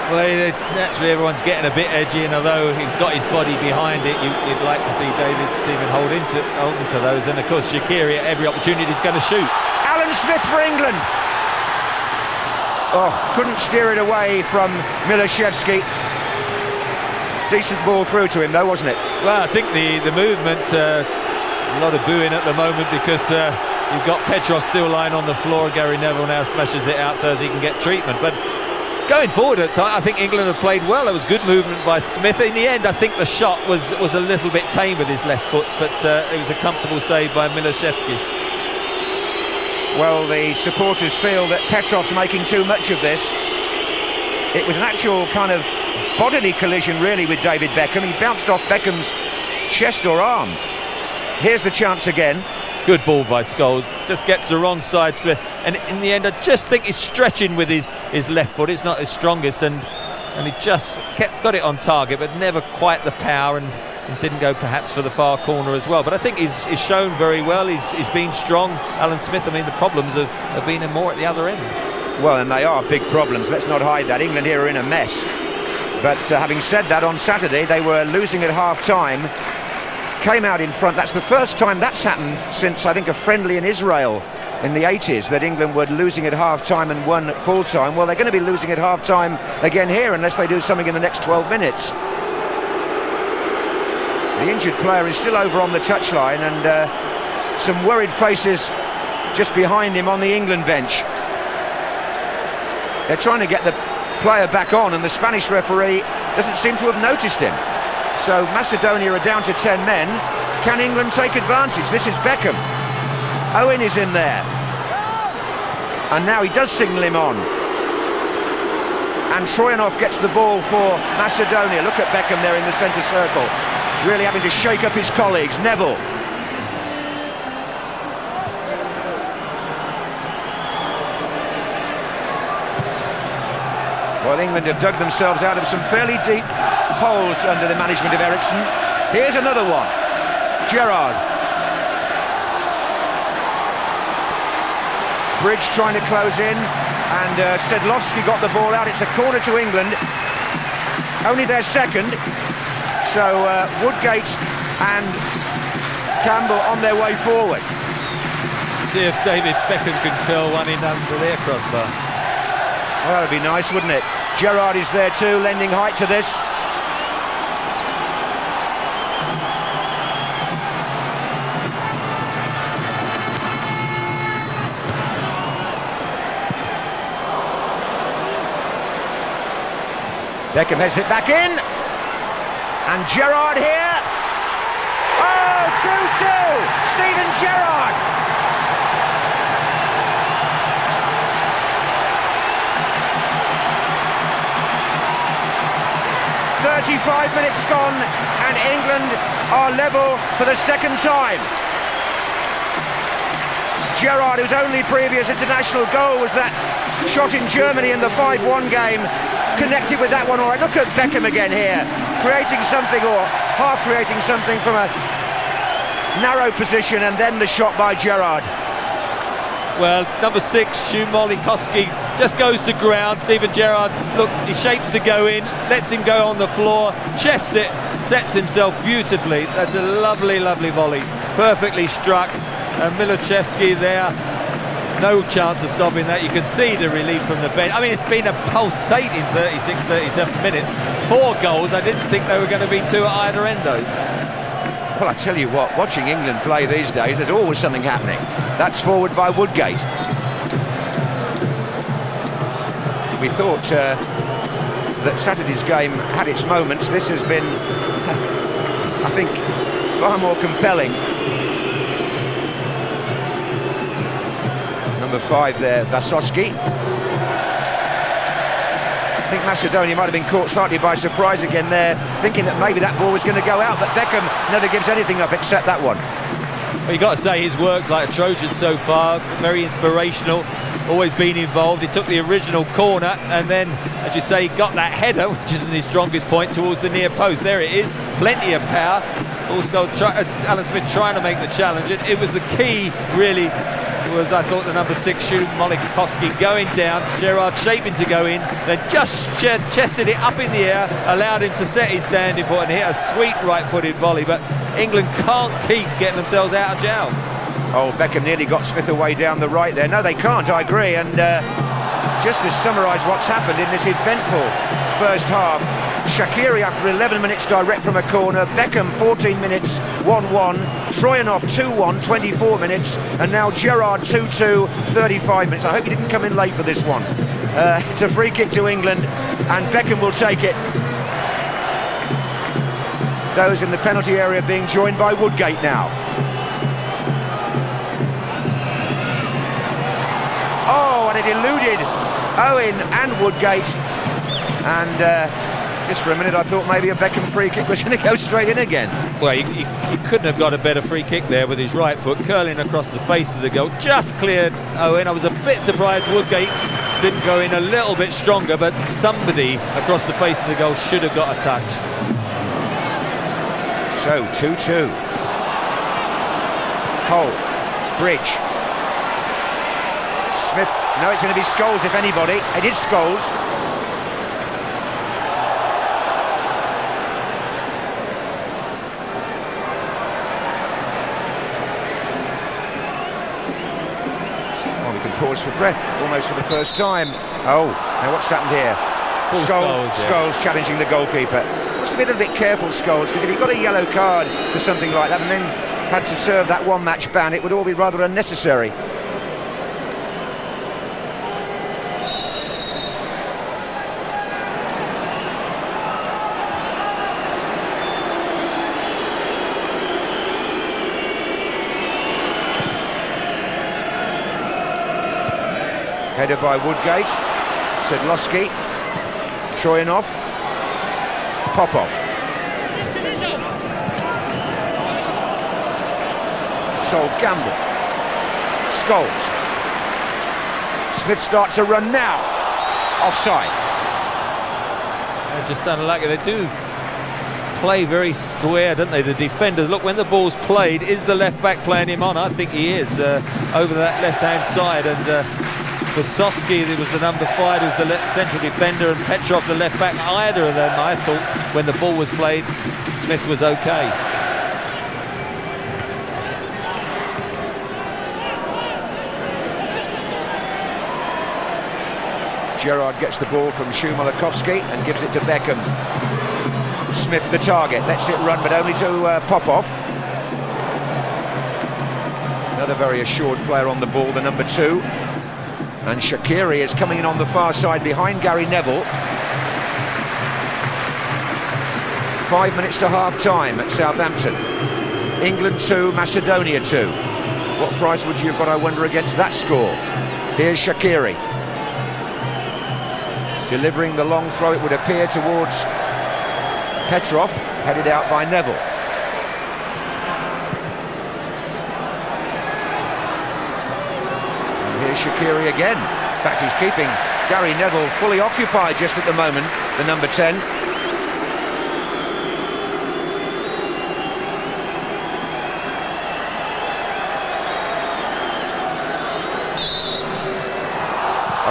Well, naturally everyone's getting a bit edgy, and although he got his body behind it, you'd like to see David Seaman hold into those. And of course, Shaqiri at every opportunity is going to shoot. Alan Smith for England. Oh, couldn't steer it away from Milashevsky. Decent ball through to him though, wasn't it? Well, I think the movement, a lot of booing at the moment because you've got Petrov still lying on the floor. Gary Neville now smashes it out so as he can get treatment. But going forward at time, I think England have played well. There was good movement by Smith. In the end, I think the shot was a little bit tame with his left foot, but it was a comfortable save by Milashevsky. Well, the supporters feel that Petrov's making too much of this. It was an actual kind of bodily collision, really, with David Beckham. He bounced off Beckham's chest or arm. Here's the chance again. Good ball by Scholes, just gets the wrong side, Smith, and in the end I just think he's stretching with his left foot. It's not his strongest, and he just got it on target, but never quite the power, and didn't go perhaps for the far corner as well. But I think he's shown very well. He's been strong, Alan Smith. I mean, the problems have been more at the other end. Well, and they are big problems, let's not hide that. England here are in a mess. But having said that, on Saturday they were losing at half-time, came out in front. That's the first time that's happened since, I think, a friendly in Israel in the 80s, that England were losing at half-time and won at full-time. Well, they're going to be losing at half-time again here unless they do something in the next 12 minutes. The injured player is still over on the touchline, and some worried faces just behind him on the England bench. They're trying to get the player back on, and the Spanish referee doesn't seem to have noticed him. So Macedonia are down to 10 men. Can England take advantage? This is Beckham. Owen is in there. And now he does signal him on. And Troyanov gets the ball for Macedonia. Look at Beckham there in the centre circle. Really having to shake up his colleagues. Neville. Well, England have dug themselves out of some fairly deep holes under the management of Eriksson. Here's another one. Gerrard. Bridge trying to close in, and Sedlowski got the ball out. It's a corner to England. Only their second. So Woodgate and Campbell on their way forward. See if David Beckham can curl one in under their crossbar. Well, that would be nice, wouldn't it? Gerrard is there too, lending height to this. Beckham has it back in. And Gerrard here. Oh, 2-2! Steven Gerrard! 35 minutes gone, and England are level for the second time. Gerrard, whose only previous international goal was that shot in Germany in the 5-1 game, connected with that one. All right, look at Beckham again here, creating something, or half creating something from a narrow position, and then the shot by Gerrard. Well, number 6, Shumolikoski, just goes to ground. Steven Gerrard, look, he shapes to go in, lets him go on the floor, chests it, sets himself beautifully. That's a lovely, lovely volley, perfectly struck. And Milashevsky there, no chance of stopping that. You can see the relief from the bench. I mean, it's been a pulsating 36, 37 minutes. 4 goals. I didn't think they were going to be 2 at either end, though. Well, I tell you what, watching England play these days, there's always something happening. That's forward by Woodgate. We thought that Saturday's game had its moments. This has been, I think, far more compelling. Number 5 there, Vasovsky. I think Macedonia might have been caught slightly by surprise again there, thinking that maybe that ball was going to go out, but Beckham never gives anything up except that one. Well, you got to say he's worked like a Trojan so far, very inspirational, always been involved. He took the original corner and then, as you say, got that header, which isn't his strongest point, towards the near post. There it is, plenty of power. Also, Alan Smith trying to make the challenge. It was the key, really, was, I thought, the number 6 shooter, Molikowski, going down, Gerrard shaping to go in, then just chested it up in the air, allowed him to set his standing foot and hit a sweet right-footed volley, but England can't keep getting themselves out of jail. Oh, Beckham nearly got Smith away down the right there. No, they can't, I agree, and just to summarise what's happened in this eventful first half, Shaqiri after 11 minutes direct from a corner, Beckham 14 minutes 1-1, Troyanov 2-1 24 minutes, and now Gerrard 2-2 35 minutes. I hope he didn't come in late for this one. It's a free kick to England and Beckham will take it. Those in the penalty area being joined by Woodgate now. Oh, and it eluded Owen and Woodgate, and just for a minute I thought maybe a Beckham free kick was going to go straight in again. Well, he couldn't have got a better free kick there with his right foot curling across the face of the goal. Just cleared Owen. I was a bit surprised Woodgate didn't go in a little bit stronger, but somebody across the face of the goal should have got a touch. So 2-2. Cole, Bridge, Smith. No, it's going to be Scholes if anybody. It is Scholes. Pause for breath, almost for the first time. Oh, now what's happened here? Scholes challenging the goalkeeper. Must be a little bit careful, Scholes, because if he got a yellow card for something like that and then had to serve that one-match ban, it would all be rather unnecessary. Headed by Woodgate, Sedlowski, Troyanov, Popov. Solve Gamble. Scholes. Smith starts a run now. Offside. They're just unlucky. They do play very square, don't they, the defenders? Look, when the ball's played, is the left back playing him on? I think he is, over that left-hand side, and Wasowski, there was the number 5, who was the central defender, and Petrov, the left back. Either of them, I thought, when the ball was played, Smith was okay. Gerrard gets the ball from Molikowski and gives it to Beckham. Smith the target, lets it run, but only to Popov. Another very assured player on the ball, the number 2. And Shaqiri is coming in on the far side behind Gary Neville. 5 minutes to half-time at Southampton. England 2, Macedonia 2. What price would you have got, I wonder, against that score? Here's Shaqiri. Delivering the long throw, it would appear, towards Petrov, headed out by Neville. Here's Shaqiri again. In fact, he's keeping Gary Neville fully occupied just at the moment, the number 10.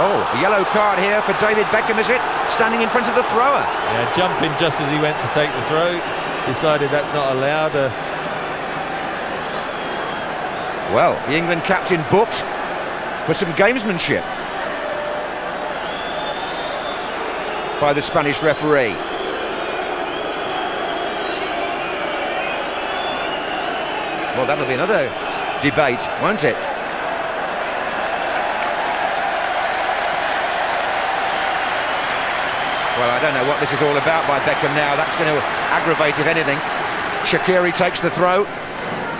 Oh, a yellow card here for David Beckham, is it? Standing in front of the thrower. Yeah, jumping just as he went to take the throw. Decided that's not allowed. Well, the England captain booked for some gamesmanship by the Spanish referee. Well, that'll be another debate, won't it? Well, I don't know what this is all about by Beckham now. That's going to aggravate, if anything. Shaqiri takes the throw.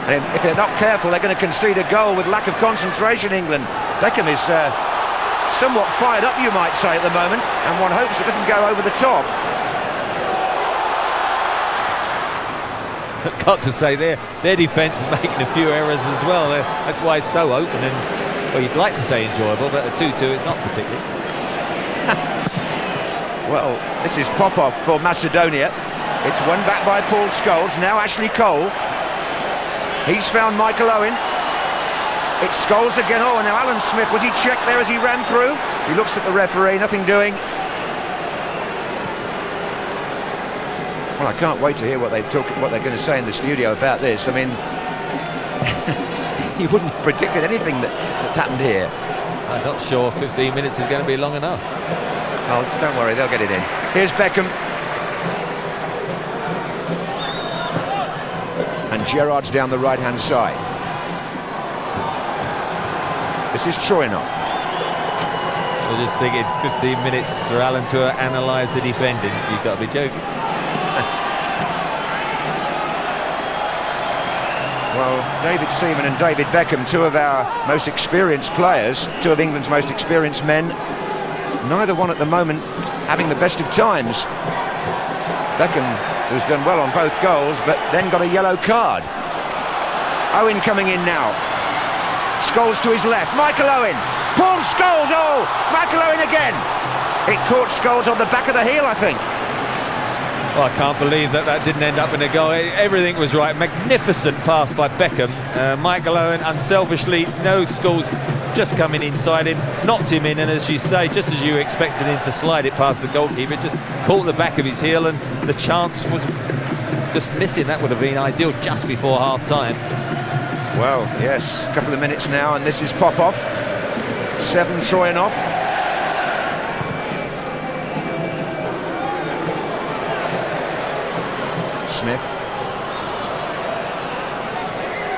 And if they're not careful, they're going to concede a goal with lack of concentration, England. Beckham is somewhat fired up, you might say, at the moment, and one hopes it doesn't go over the top. got to say their defence is making a few errors as well. That's why it's so open and, well, you'd like to say enjoyable, but a 2-2 is not particularly. Well, this is pop-off for Macedonia. It's won back by Paul Scholes. Now Ashley Cole. He's found Michael Owen. It's Scholes again. Oh, now Alan Smith. Was he checked there as he ran through? He looks at the referee. Nothing doing. Well, I can't wait to hear what they're going to say in the studio about this. I mean, you wouldn't have predicted anything that's happened here. I'm not sure 15 minutes is going to be long enough. Oh, don't worry, they'll get it in. Here's Beckham. And Gerrard's down the right-hand side. This is Troyanov. We're just thinking 15 minutes for Alan to analyse the defending. You've got to be joking. Well, David Seaman and David Beckham, two of our most experienced players, two of England's most experienced men, neither one at the moment having the best of times. Beckham, who's done well on both goals, but then got a yellow card. Owen coming in now. Scholes to his left. Michael Owen. Paul Scholes. Oh, Michael Owen again. It caught Scholes on the back of the heel, I think. Well, I can't believe that didn't end up in a goal. Everything was right. Magnificent pass by Beckham. Michael Owen, unselfishly, no Scholes, just coming inside him, knocked him in, and as you say, just as you expected him to slide it past the goalkeeper, just caught the back of his heel, and the chance was just missing. That would have been ideal just before half-time. Well, yes, a couple of minutes now, and this is Popov. 7 Troyanov. Smith.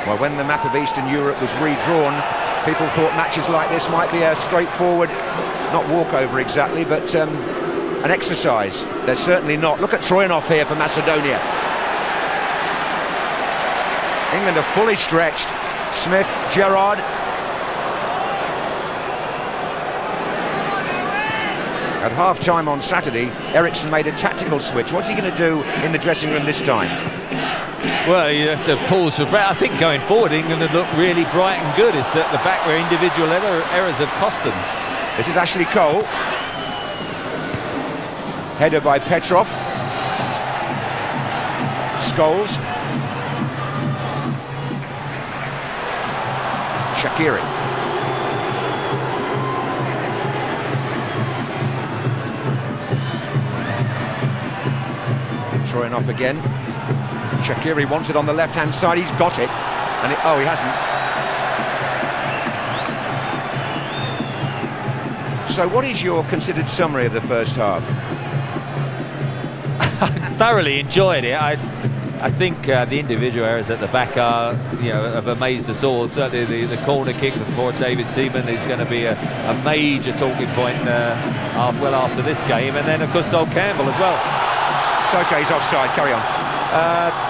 Well, when the map of Eastern Europe was redrawn, people thought matches like this might be a straightforward, not walkover exactly, but an exercise. They're certainly not. Look at Troyanov here for Macedonia. England are fully stretched. Smith, Gerrard. At half-time on Saturday, Eriksson made a tactical switch. What's he going to do in the dressing room this time? Well, you have to pause for breath. I think going forward, England would look really bright and good. It's the back where individual errors have cost them. This is Ashley Cole. Header by Petrov. Scholes. Shaqiri. Troyanov again. Shaqiri wants it on the left-hand side. He's got it. And oh, he hasn't. So what is your considered summary of the first half? I thoroughly enjoyed it. I think the individual errors at the back are, have amazed us all. Certainly the corner kick for David Seaman is going to be a major talking point well after this game. And then, of course, Sol Campbell as well. It's okay, he's offside, carry on.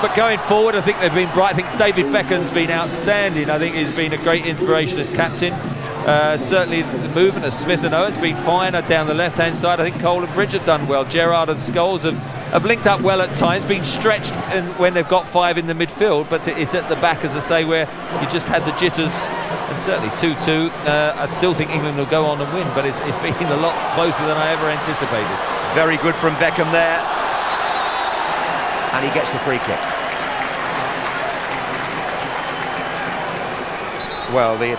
But going forward, I think they've been bright. I think David Beckham's been outstanding. I think he's been a great inspiration as captain. Certainly the movement of Smith and Owen's been fine down the left-hand side. I think Cole and Bridge have done well. Gerrard and Scholes have linked up well at times, been stretched when they've got 5 in the midfield, but it's at the back, as I say, where you just had the jitters. And certainly 2-2. I still think England will go on and win, but it's been a lot closer than I ever anticipated. Very good from Beckham there. And he gets the free kick. Well, the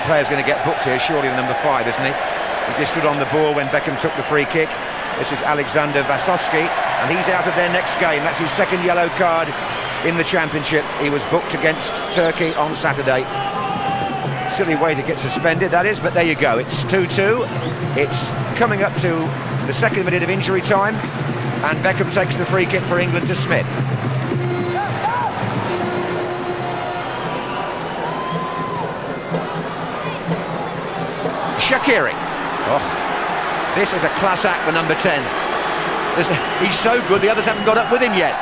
player's going to get booked here, surely the number 5, isn't he? He just stood on the ball when Beckham took the free kick. This is Alexander Vasovsky, and he's out of their next game. That's his second yellow card in the championship. He was booked against Turkey on Saturday. Silly way to get suspended, that is, but there you go. It's 2-2. It's coming up to the second minute of injury time. And Beckham takes the free kick for England to Smith. Shaqiri. Oh, this is a class act for number 10. He's so good, the others haven't got up with him yet.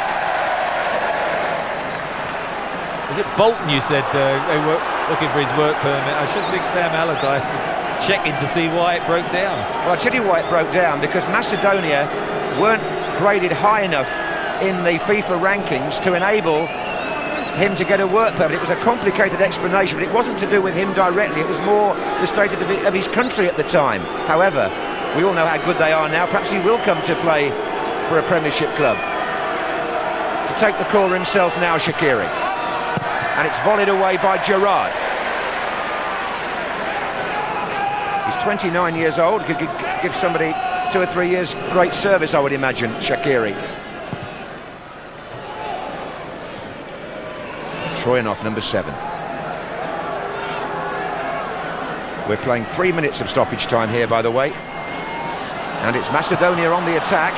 Was it Bolton you said they were looking for his work permit? I should think Sam Allardyce is checking to see why it broke down. Well, I'll tell you why it broke down, because Macedonia weren't graded high enough in the FIFA rankings to enable him to get a work permit. It was a complicated explanation, but it wasn't to do with him directly. It was more the state of his country at the time. However, we all know how good they are now. Perhaps he will come to play for a Premiership club. To take the corner himself now, Shaqiri. And it's volleyed away by Gerrard. He's 29 years old, could give somebody 2 or 3 years great service, I would imagine, Shaqiri. Troyanov, number 7. We're playing 3 minutes of stoppage time here, by the way. And it's Macedonia on the attack.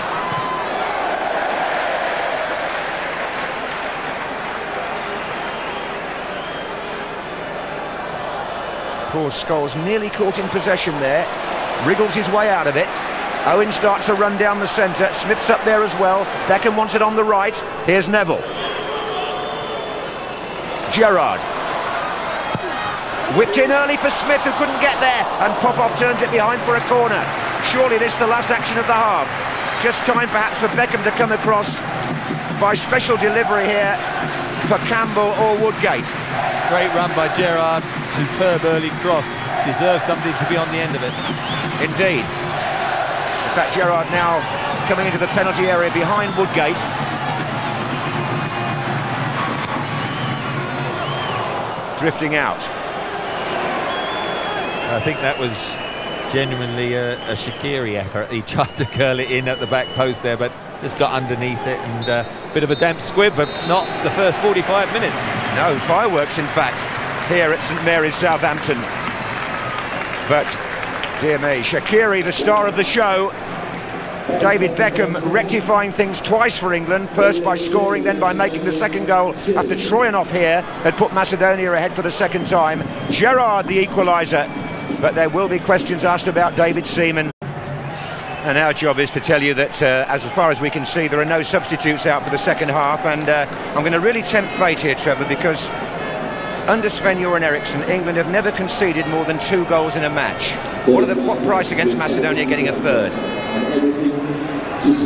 Poor Scholes nearly caught in possession there. Wriggles his way out of it. Owen starts to run down the centre. Smith's up there as well. Beckham wants it on the right. Here's Neville. Gerrard. Whipped in early for Smith, who couldn't get there, and Popov turns it behind for a corner. Surely this is the last action of the half. Just time perhaps for Beckham to come across by special delivery here for Campbell or Woodgate. Great run by Gerrard, superb early cross. Deserves something to be on the end of it. Indeed. In fact, Gerrard now coming into the penalty area behind Woodgate. Drifting out. I think that was genuinely a Shaqiri effort. He tried to curl it in at the back post there, but just got underneath it, and a bit of a damp squib, but not the first 45 minutes. No, fireworks in fact here at St Mary's, Southampton. But dear me, Shaqiri, the star of the show. David Beckham rectifying things twice for England, first by scoring, then by making the second goal after Troyanov here had put Macedonia ahead for the second time. Gerrard the equaliser, but there will be questions asked about David Seaman. And our job is to tell you that as far as we can see, there are no substitutes out for the second half, and I'm going to really tempt fate here, Trevor, because under Sven-Göran Eriksson, England have never conceded more than 2 goals in a match. What price against Macedonia getting a third?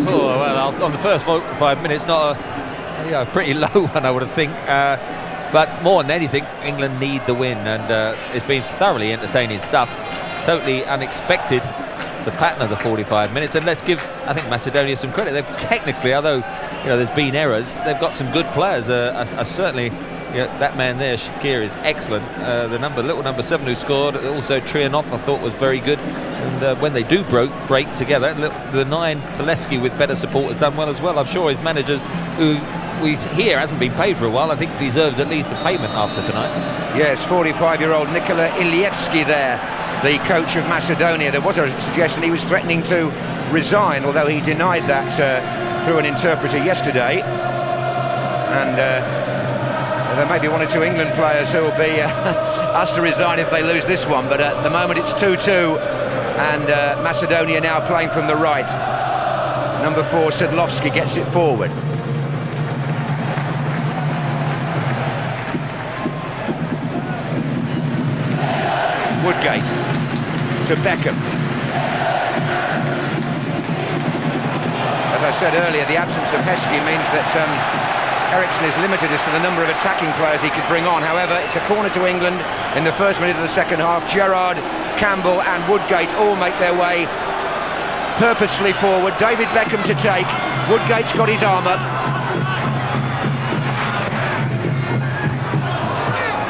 Oh, well, on the first 5 minutes, not a pretty low one, I would think. But more than anything, England need the win, and it's been thoroughly entertaining stuff. Totally unexpected, the pattern of the 45 minutes, and let's give, I think, Macedonia some credit. They've technically, although there's been errors, they've got some good players. Certainly, that man there, Shaqiri, is excellent. The little number 7 who scored, also Troyanov, I thought was very good. And when they do break together, the 9 Teleski with better support has done well as well. I'm sure his manager, who we hear hasn't been paid for a while, I think deserves at least a payment after tonight. Yes, 45-year-old Nikola Ilievski there, the coach of Macedonia. There was a suggestion he was threatening to resign, although he denied that through an interpreter yesterday. And there may be 1 or 2 England players who will be asked to resign if they lose this one, but at the moment it's 2-2, and Macedonia now playing from the right. Number 4, Sedlovski, gets it forward. Woodgate to Beckham. As I said earlier, the absence of Heskey means that Eriksson is limited as to the number of attacking players he could bring on. However, it's a corner to England in the first minute of the second half. Gerrard, Campbell and Woodgate all make their way purposefully forward. David Beckham to take. Woodgate's got his arm up.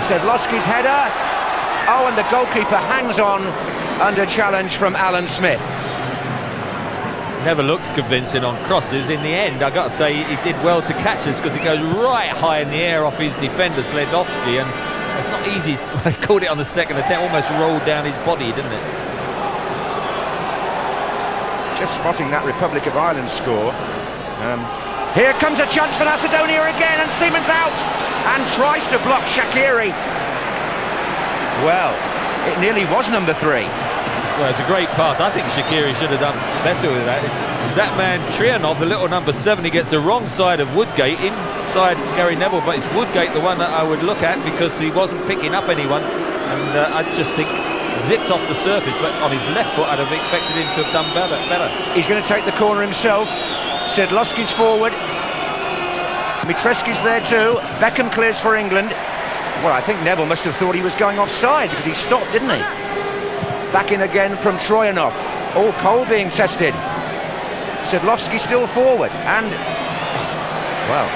Sedlovski's header. Oh, and the goalkeeper hangs on under challenge from Alan Smith. Never looks convincing on crosses. In the end, I got to say, he did well to catch this, because it goes right high in the air off his defender Sledovsky, and it's not easy. He caught it on the second attempt, almost rolled down his body, didn't it? Just spotting that Republic of Ireland score. Here comes a chance for Macedonia again, and Seaman's out and tries to block Shaqiri. Well, it nearly was number 3. Well, it's a great pass. I think Shaqiri should have done better with that. It's that man Troyanov, the little number 7, he gets the wrong side of Woodgate, inside Gary Neville, but it's Woodgate the one that I would look at, because he wasn't picking up anyone, and I just think zipped off the surface, but on his left foot I'd have expected him to have done better. He's going to take the corner himself. Sedlovski's forward. Mitreski's there too. Beckham clears for England. Well, I think Neville must have thought he was going offside because he stopped, didn't he? Back in again from Troyanov. Oh, Cole being tested. Sedlovsky still forward. And, well,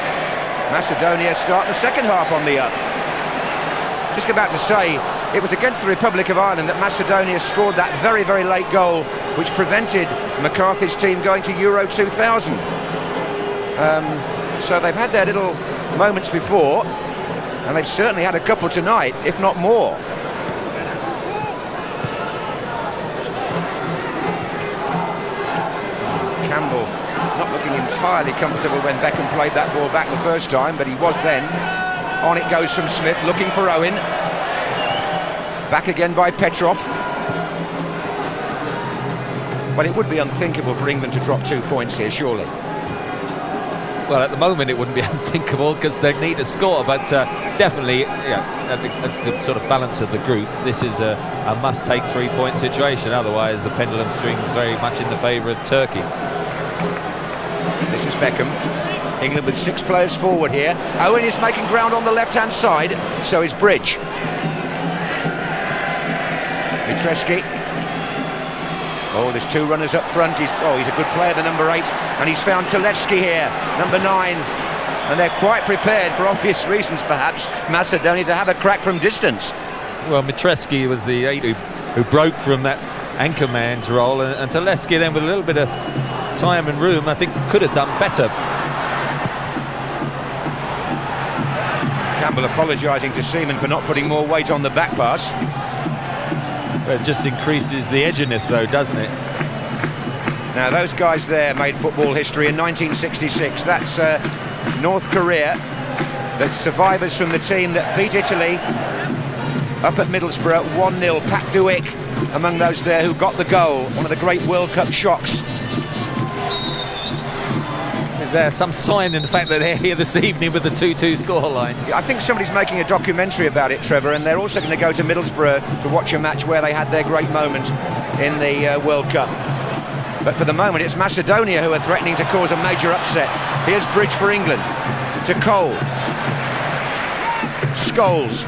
Macedonia start the second half on the up. Just about to say, it was against the Republic of Ireland that Macedonia scored that very, very late goal, which prevented McCarthy's team going to Euro 2000. So they've had their little moments before, and they've certainly had a couple tonight, if not more. Campbell not looking entirely comfortable when Beckham played that ball back the first time, but he was then. On it goes from Smith, looking for Owen. Back again by Petrov. Well, it would be unthinkable for England to drop 2 points here, surely. Well, at the moment it wouldn't be unthinkable because they need a score, but definitely, yeah, at the sort of balance of the group, this is a must-take 3-point situation. Otherwise, the pendulum swings very much in the favour of Turkey. This is Beckham. England with 6 players forward here. Owen is making ground on the left-hand side, so is Bridge. Mitreski. Oh, there's 2 runners up front. He's a good player, the number 8. And he's found Tulevski here, number 9. And they're quite prepared, for obvious reasons perhaps, Macedonia to have a crack from distance. Well, Mitreski was the 8 who broke from that anchorman's role. And Tulevski then, with a little bit of time and room, I think could have done better. Campbell apologising to Seaman for not putting more weight on the back pass. It just increases the edginess, though, doesn't it? Now, those guys there made football history in 1966. That's North Korea. The survivors from the team that beat Italy up at Middlesbrough 1-0. Pat Duick among those there who got the goal. One of the great World Cup shocks. Is there some sign in the fact that they're here this evening with the 2-2 scoreline? I think somebody's making a documentary about it, Trevor, and they're also going to go to Middlesbrough to watch a match where they had their great moment in the World Cup. But for the moment, it's Macedonia who are threatening to cause a major upset. Here's Bridge for England. To Cole. Scholes.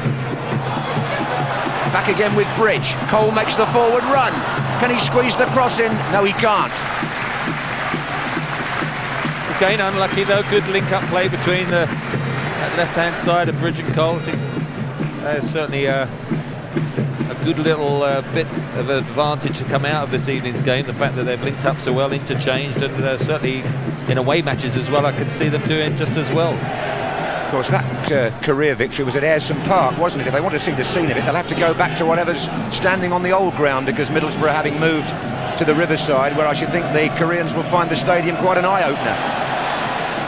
Back again with Bridge. Cole makes the forward run. Can he squeeze the cross in? No, he can't. Again, unlucky though. Good link-up play between the left-hand side of Bridge and Cole. I think there's certainly a good little bit of advantage to come out of this evening's game. The fact that they've linked up so well, interchanged, and certainly in away matches as well, I could see them doing just as well. Of course, that career victory was at Ayresome Park, wasn't it? If they want to see the scene of it, they'll have to go back to whatever's standing on the old ground, because Middlesbrough having moved to the Riverside, where I should think the Koreans will find the stadium quite an eye-opener,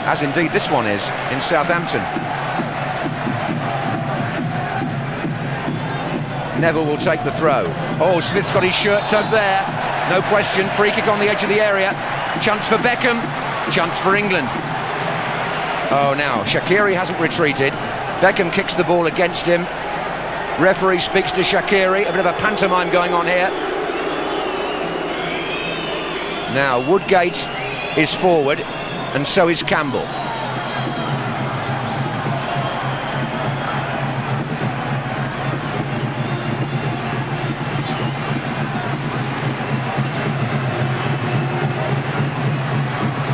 as indeed this one is in Southampton. Neville will take the throw. Oh, Smith's got his shirt tugged there. No question, free kick on the edge of the area. Chance for Beckham, chance for England. Oh, now, Shaqiri hasn't retreated. Beckham kicks the ball against him. Referee speaks to Shaqiri. A bit of a pantomime going on here. Now, Woodgate is forward, and so is Campbell.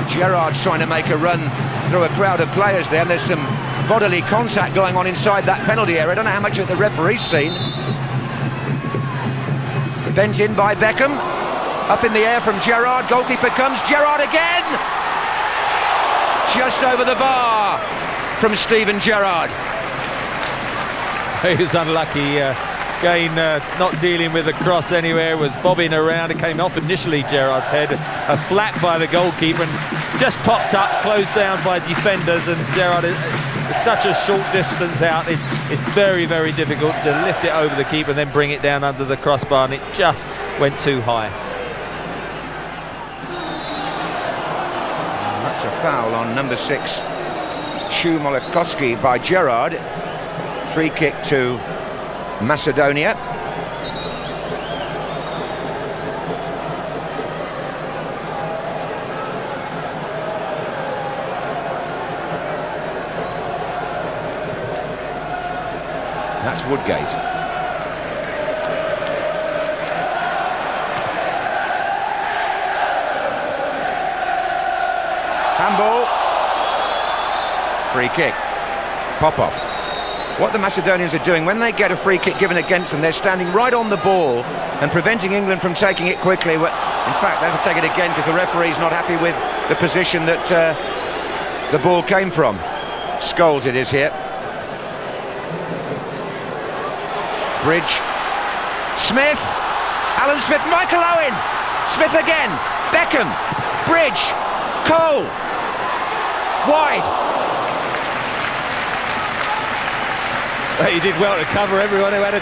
Gerrard's trying to make a run through a crowd of players there, and there's some bodily contact going on inside that penalty area. I don't know how much of it the referee's seen. Bent in by Beckham. Up in the air from Gerrard. Goalkeeper comes. Gerrard again! Just over the bar from Steven Gerrard. He was unlucky. Again, not dealing with the cross anywhere, was bobbing around. It came off initially Gerrard's head, a flat by the goalkeeper, and just popped up, closed down by defenders, and Gerrard is such a short distance out. It's very, very difficult to lift it over the keeper and then bring it down under the crossbar, and it just went too high. And that's a foul on number 6, Chumolakowski, by Gerrard. Free kick to Macedonia. against Woodgate. Handball. Free kick. Popov. What the Macedonians are doing when they get a free kick given against them, they're standing right on the ball and preventing England from taking it quickly. In fact, they have to take it again because the referee's not happy with the position that the ball came from. Scholes it is here. Bridge. Smith. Alan Smith. Michael Owen. Smith again. Beckham. Bridge. Cole. Wide. He did well to cover everyone who had a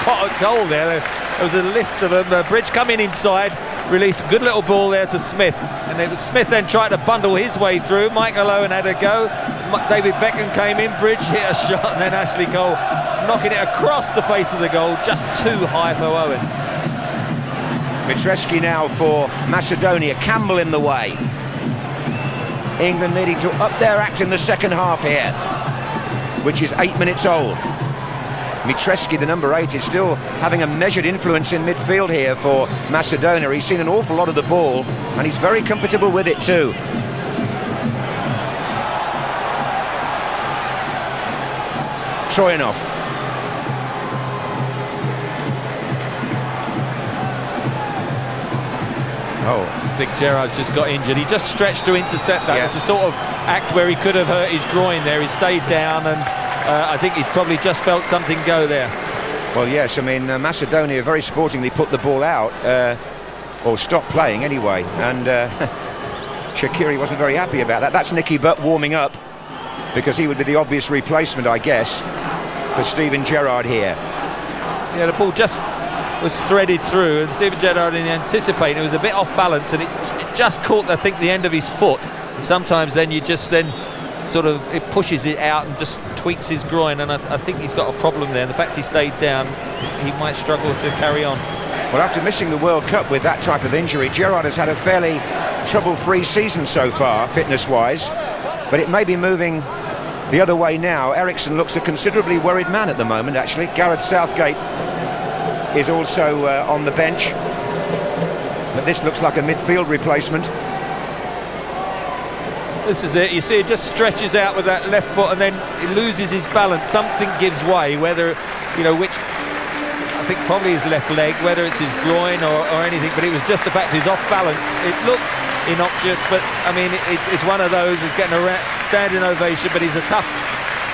pot of goal there. There was a list of them. Bridge coming inside, released a good little ball there to Smith, and it was Smith then trying to bundle his way through. Michael Owen had a go. David Beckham came in. Bridge hit a shot, and then Ashley Cole knocking it across the face of the goal, just too high for Owen. Mitreski now for Macedonia. Campbell in the way. England needing to up their act in the second half here, which is 8 minutes old. Mitreski, the number 8, is still having a measured influence in midfield here for Macedonia. He's seen an awful lot of the ball, and he's very comfortable with it too. Troyanov. Oh, Vic Gerrard's just got injured. He just stretched to intercept that. Yeah. It's a sort of act where he could have hurt his groin there. He stayed down, and I think he probably just felt something go there. Well, yes, I mean, Macedonia very sportingly put the ball out, or stopped playing anyway, and Shaqiri wasn't very happy about that. That's Nicky Butt warming up, because he would be the obvious replacement, I guess, for Steven Gerrard here. Yeah, the ball just was threaded through, and Steven Gerrard didn't anticipate. It was a bit off balance, and it just caught, I think, the end of his foot. And sometimes then you just sort of, it pushes it out and just tweaks his groin, and I think he's got a problem there. And the fact he stayed down, he might struggle to carry on. Well, after missing the World Cup with that type of injury, Gerrard has had a fairly trouble-free season so far, fitness-wise, but it may be moving the other way now. Eriksson looks a considerably worried man at the moment, actually. Gareth Southgate is also on the bench, but this looks like a midfield replacement. This is it. You see, it just stretches out with that left foot, and then he loses his balance. Something gives way, whether, you know, which I think probably his left leg, whether it's his groin or anything, but it was just the fact he's off balance. It looked innocuous, but I mean, it's one of those. He's getting a standing ovation, but he's a tough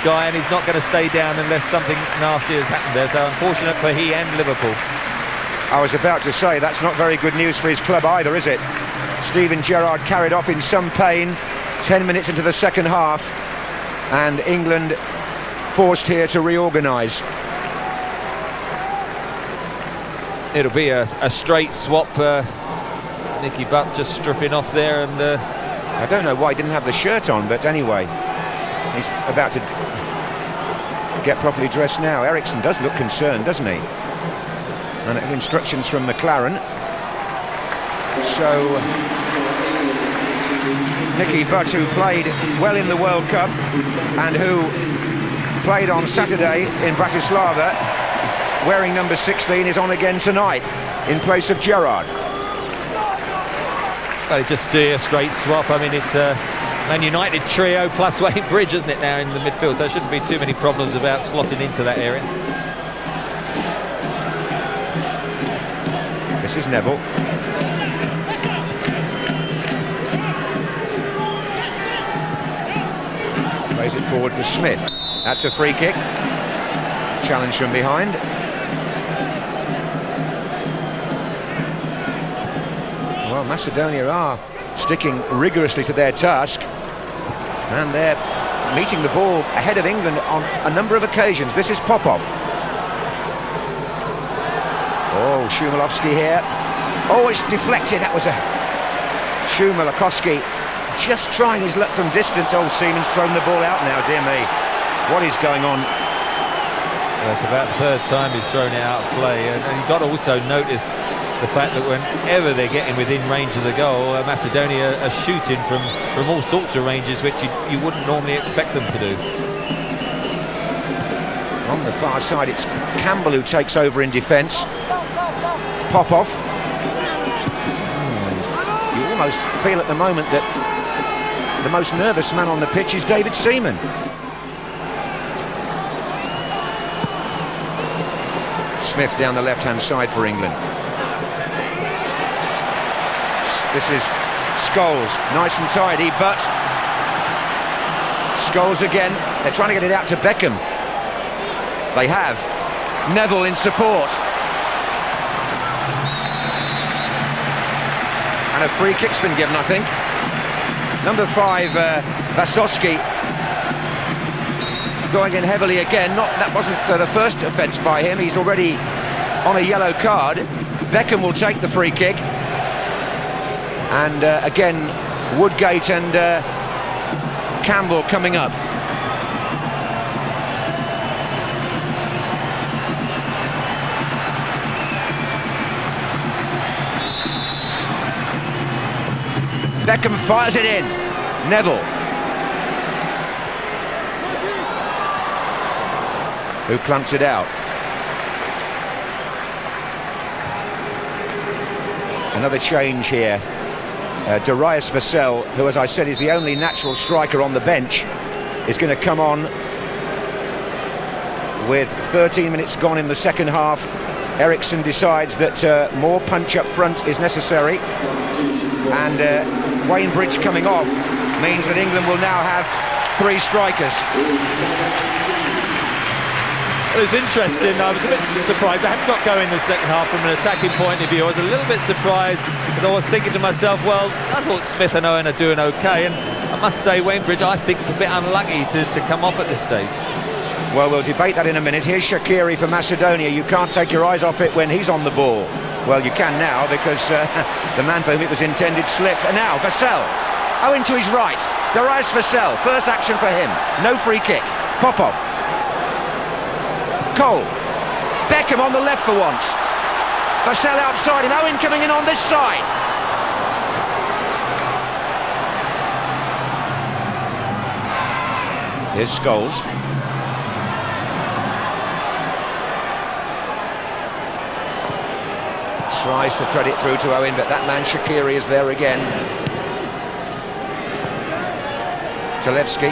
guy, and he's not going to stay down unless something nasty has happened there. So unfortunate for he and Liverpool. I was about to say, that's not very good news for his club either, is it? Steven Gerrard carried off in some pain 10 minutes into the second half, and England forced here to reorganise. It'll be a straight swap. Nicky Butt just stripping off there, and I don't know why he didn't have the shirt on, but anyway, he's about to get properly dressed now. Eriksson does look concerned, doesn't he? And instructions from McLaren. So Nicky Butt, who played well in the World Cup and who played on Saturday in Bratislava, wearing number 16, is on again tonight in place of Gerrard. Well, just do a straight swap. I mean, it's a Man United trio plus Wayne Bridge, isn't it, now in the midfield? So there shouldn't be too many problems about slotting into that area. This is Neville. Plays it forward for Smith. That's a free kick. Challenge from behind. Well, Macedonia are sticking rigorously to their task, and they're meeting the ball ahead of England on a number of occasions. This is Popov. Oh, Shumalovsky here. Oh, it's deflected. That was a Shumalovsky just trying his luck from distance. Oh, Seaman's thrown the ball out now. Dear me, what is going on? Well, it's about the third time he's thrown it out of play, and you've got to also notice the fact that whenever they're getting within range of the goal, Macedonia are shooting from all sorts of ranges which you wouldn't normally expect them to do. On the far side, it's Campbell who takes over in defence. Popov. You almost feel at the moment that the most nervous man on the pitch is David Seaman. Smith down the left-hand side for England. This is Scholes, nice and tidy, but Scholes again. They're trying to get it out to Beckham. They have. Neville in support. And a free kick's been given, I think. Number 5, Vasovsky, going in heavily again. That wasn't the first offence by him. He's already on a yellow card. Beckham will take the free kick. And again, Woodgate and Campbell coming up. Beckham fires it in. Neville, who plunks it out. Another change here. Darius Vassell, who, as I said, is the only natural striker on the bench, is going to come on with 13 minutes gone in the second half. Eriksson decides that more punch up front is necessary, and Wayne Bridge coming off means that England will now have 3 strikers. It was interesting. I was a bit surprised. I hadn't got going in the second half from an attacking point of view. I was a little bit surprised, because I was thinking to myself, well, I thought Smith and Owen are doing okay, and I must say Wayne Bridge, I think, is a bit unlucky to come off at this stage. Well, we'll debate that in a minute. Here's Shaqiri for Macedonia. You can't take your eyes off it when he's on the ball. Well, you can now, because the man for whom it was intended slipped. And now Vassell, Owen to his right. Darius Vassell, first action for him. No free kick. Popov. Cole. Beckham on the left for once. Vassell outside him. Owen coming in on this side. Here's Scholes. Tries to thread it through to Owen, but that man Shaqiri is there again. Zalewski.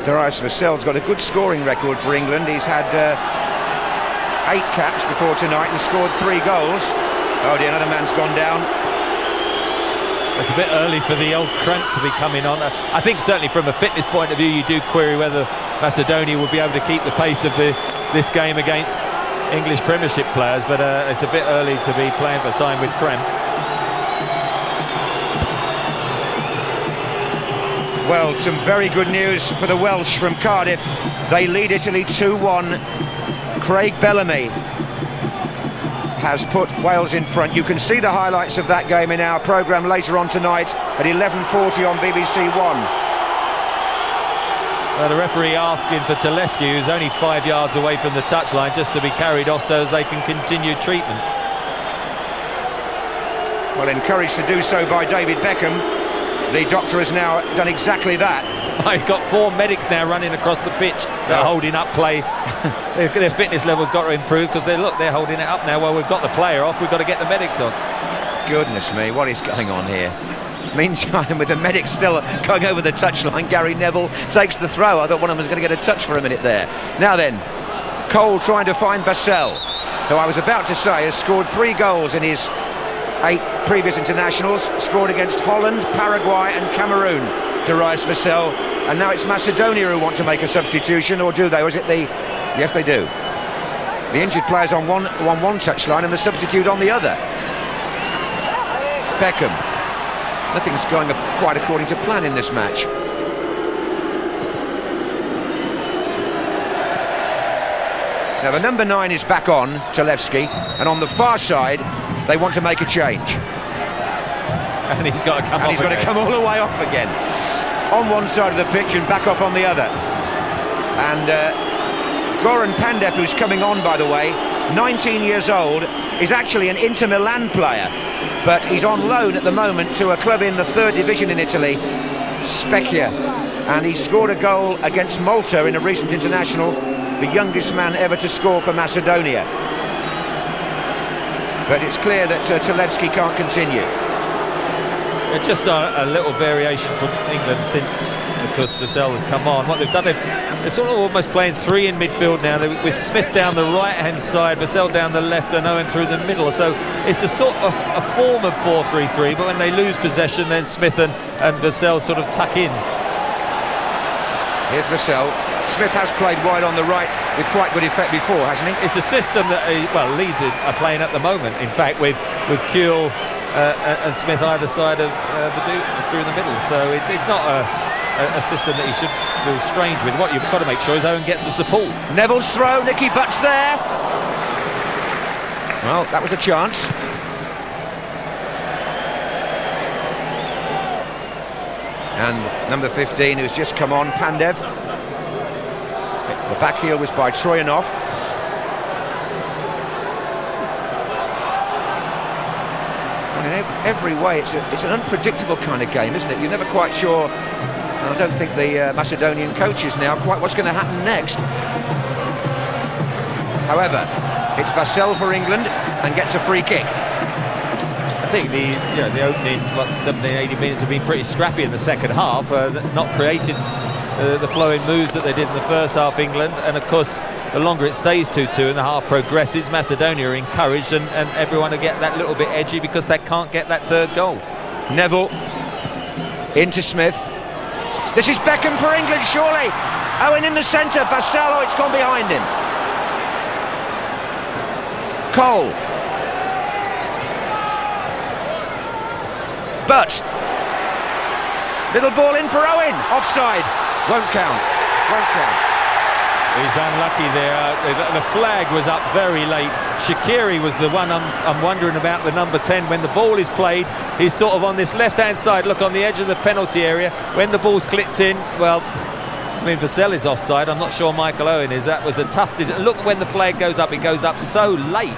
Darius Vassell's got a good scoring record for England. He's had 8 caps before tonight and scored 3 goals. Oh dear, another man's gone down. It's a bit early for the old crank to be coming on. I think certainly from a fitness point of view, you do query whether Macedonia will be able to keep the pace of this game against English Premiership players, but it's a bit early to be playing for time with cramp. Well, some very good news for the Welsh from Cardiff. They lead Italy 2-1. Craig Bellamy has put Wales in front. You can see the highlights of that game in our programme later on tonight at 11:40 on BBC One. The referee asking for Teleski, who's only 5 yards away from the touchline, just to be carried off so as they can continue treatment. Well, encouraged to do so by David Beckham. The doctor has now done exactly that. I've got 4 medics now running across the pitch that are holding up play. Their fitness level's got to improve, because they're holding it up now. Well, we've got the player off, we've got to get the medics on. Goodness me, what is going on here? Meantime, with the medics still going over the touchline, Gary Neville takes the throw. I thought one of them was going to get a touch for a minute there. Now then, Cole trying to find Vassell, who I was about to say has scored 3 goals in his 8 previous internationals, scored against Holland, Paraguay and Cameroon. Darius Vassell, and now it's Macedonia who want to make a substitution, or do they? Or is it the... Yes, they do. The injured player's on one touchline and the substitute on the other. Beckham. Nothing's going quite according to plan in this match. Now the number 9 is back on, Zalewski, and on the far side they want to make a change. And he's got to come off. And he's got to come all the way off again. On one side of the pitch and back off on the other. And Goran Pandev, who's coming on, by the way, 19 years old, is actually an Inter Milan player, but he's on loan at the moment to a club in the 3rd division in Italy, Specchia, and he scored a goal against Malta in a recent international, the youngest man ever to score for Macedonia. But it's clear that Talevski can't continue. Just a little variation from England since, of course, Vassell has come on. What they've done, they're sort of almost playing three in midfield now, with Smith down the right-hand side, Vassell down the left, and Owen through the middle. So it's a sort of a form of 4-3-3, but when they lose possession, then Smith and Vassell sort of tuck in. Here's Vassell. Smith has played wide on the right with quite good effect before, hasn't he? It's a system that, Leeds are playing at the moment, in fact, with Kuehl and Smith either side of through the middle. So it's not a system that he should feel strange with. What you've got to make sure is Owen gets the support. Neville's throw, Nicky Butt's there. Well, that was a chance. And number 15, who's just come on, Pandev. The back heel was by Troyanov. In every way, it's an unpredictable kind of game, isn't it? You're never quite sure. I don't think the Macedonian coach is now quite what's going to happen next. However, it's Vassell for England and gets a free kick. I think the opening 17-80 minutes have been pretty scrappy in the second half, not creating the flowing moves that they did in the first half, England. And of course, the longer it stays 2-2 and the half progresses, Macedonia are encouraged, and everyone will get that little bit edgy because they can't get that third goal. Neville into Smith. This is Beckham for England, surely. Owen in the centre. Vassell, it's gone behind him. Cole. But little ball in for Owen. Offside. Won't count. Won't count. He's unlucky there. The flag was up very late. Shaqiri was the one I'm wondering about, the number 10. When the ball is played, he's sort of on this left-hand side, look, on the edge of the penalty area. When the ball's clipped in, well, I mean, Vassell is offside. I'm not sure Michael Owen is. That was a tough... Look, when the flag goes up, it goes up so late.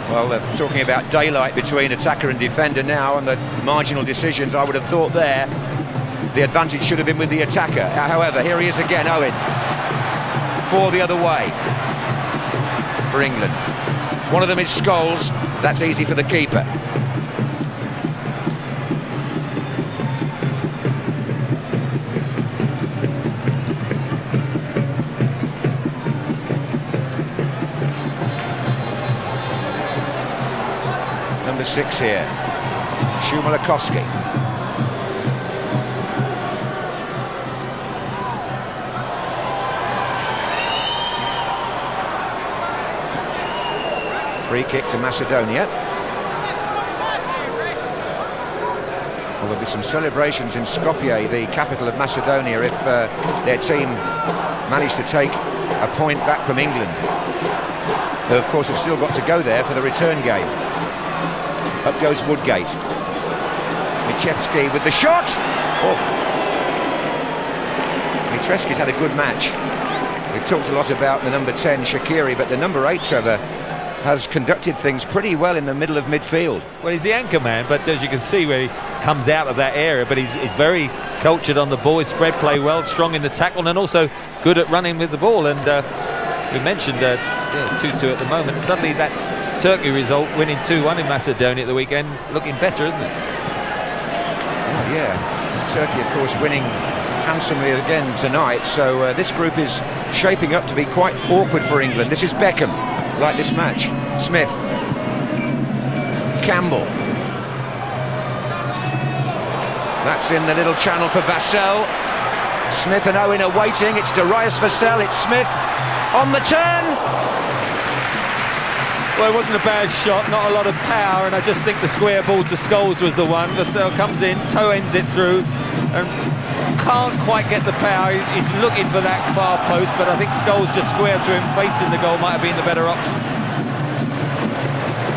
Well, they're talking about daylight between attacker and defender now, and the marginal decisions, I would have thought there, the advantage should have been with the attacker. However, here he is again, Owen. For the other way for England. One of them is Scholes. That's easy for the keeper. Number 6 here, Shumalakowski. Free kick to Macedonia. Well, there'll be some celebrations in Skopje, the capital of Macedonia, if their team manage to take a point back from England. They, of course, have still got to go there for the return game. Up goes Woodgate. Michevsky with the shot. Oh. Michevsky's had a good match. We've talked a lot about the number 10, Shaqiri, but the number 8, Trevor, has conducted things pretty well in the middle of midfield. Well, he's the anchor man, but as you can see where he comes out of that area, but he's very cultured on the ball. His spread play well, strong in the tackle, and also good at running with the ball. And we mentioned 2-2 at the moment, and suddenly that Turkey result, winning 2-1 in Macedonia at the weekend, looking better, isn't it? Oh, yeah. Turkey, of course, winning handsomely again tonight, so this group is shaping up to be quite awkward for England. This is Beckham, like this match. Smith. Campbell. That's in the little channel for Vassell. Smith and Owen are waiting. It's Darius Vassell, it's Smith on the turn. Well, it wasn't a bad shot, not a lot of power, and I just think the square ball to Scholes was the one. Vassell comes in, toe ends it through, and can't quite get the power. He's looking for that far post, but I think Scholes just squared to him, facing the goal might have been the better option.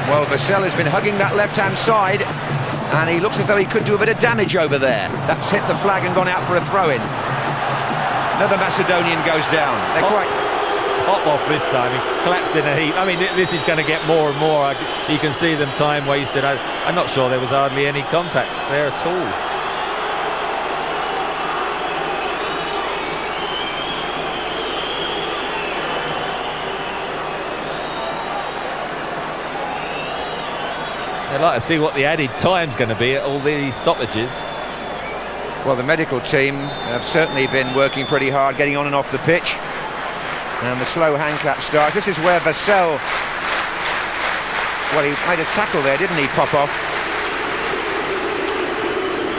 Well, Vassell has been hugging that left-hand side, and he looks as though he could do a bit of damage over there. That's hit the flag and gone out for a throw-in. Another Macedonian goes down. They're quite... Hop off this time, he collapsed in a heap. I mean, this is going to get more and more. You can see them time wasted. I'm not sure there was hardly any contact there at all. I'd like to see what the added time's going to be at all these stoppages. Well, the medical team have certainly been working pretty hard getting on and off the pitch. And the slow hand clap starts. This is where Vassell, well, he made a tackle there, didn't he, Popov?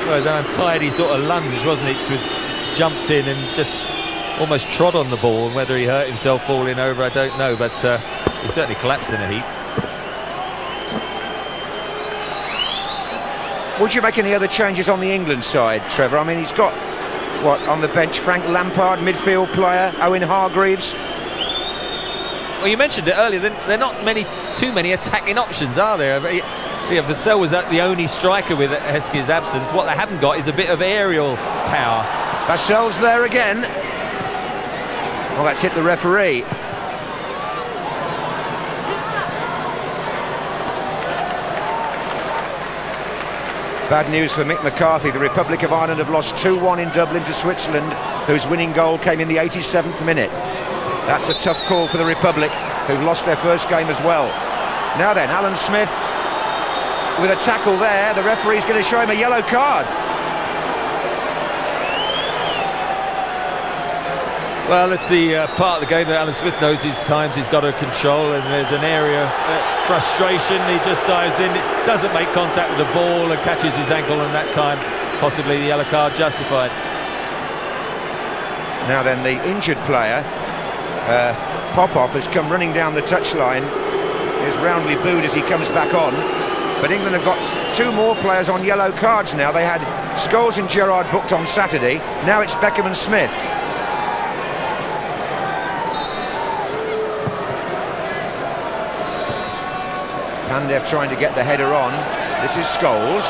Well, it was an untidy sort of lunge, wasn't it, to have jumped in and just almost trod on the ball. And whether he hurt himself falling over, I don't know, but he certainly collapsed in a heap. Would you make any other changes on the England side, Trevor? I mean, he's got, what, on the bench, Frank Lampard, midfield player, Owen Hargreaves. Well, you mentioned it earlier, they're not too many attacking options, are there? Yeah, Vassell was the only striker with Heskey's absence. What they haven't got is a bit of aerial power. Vassell's there again. Well, that's hit the referee. Bad news for Mick McCarthy. The Republic of Ireland have lost 2-1 in Dublin to Switzerland, whose winning goal came in the 87th minute. That's a tough call for the Republic, who've lost their first game as well. Now then, Alan Smith with a tackle there. The referee's going to show him a yellow card. Well, it's the part of the game that Alan Smith knows his times he's got to control, and there's an area of frustration. He just dives in, doesn't make contact with the ball and catches his ankle, and that time possibly the yellow card justified. Now then, the injured player, Popov, has come running down the touchline. Is roundly booed as he comes back on. But England have got two more players on yellow cards now. They had Scholes and Gerrard booked on Saturday. Now it's Beckham and Smith. Pandev trying to get the header on. This is Scholes.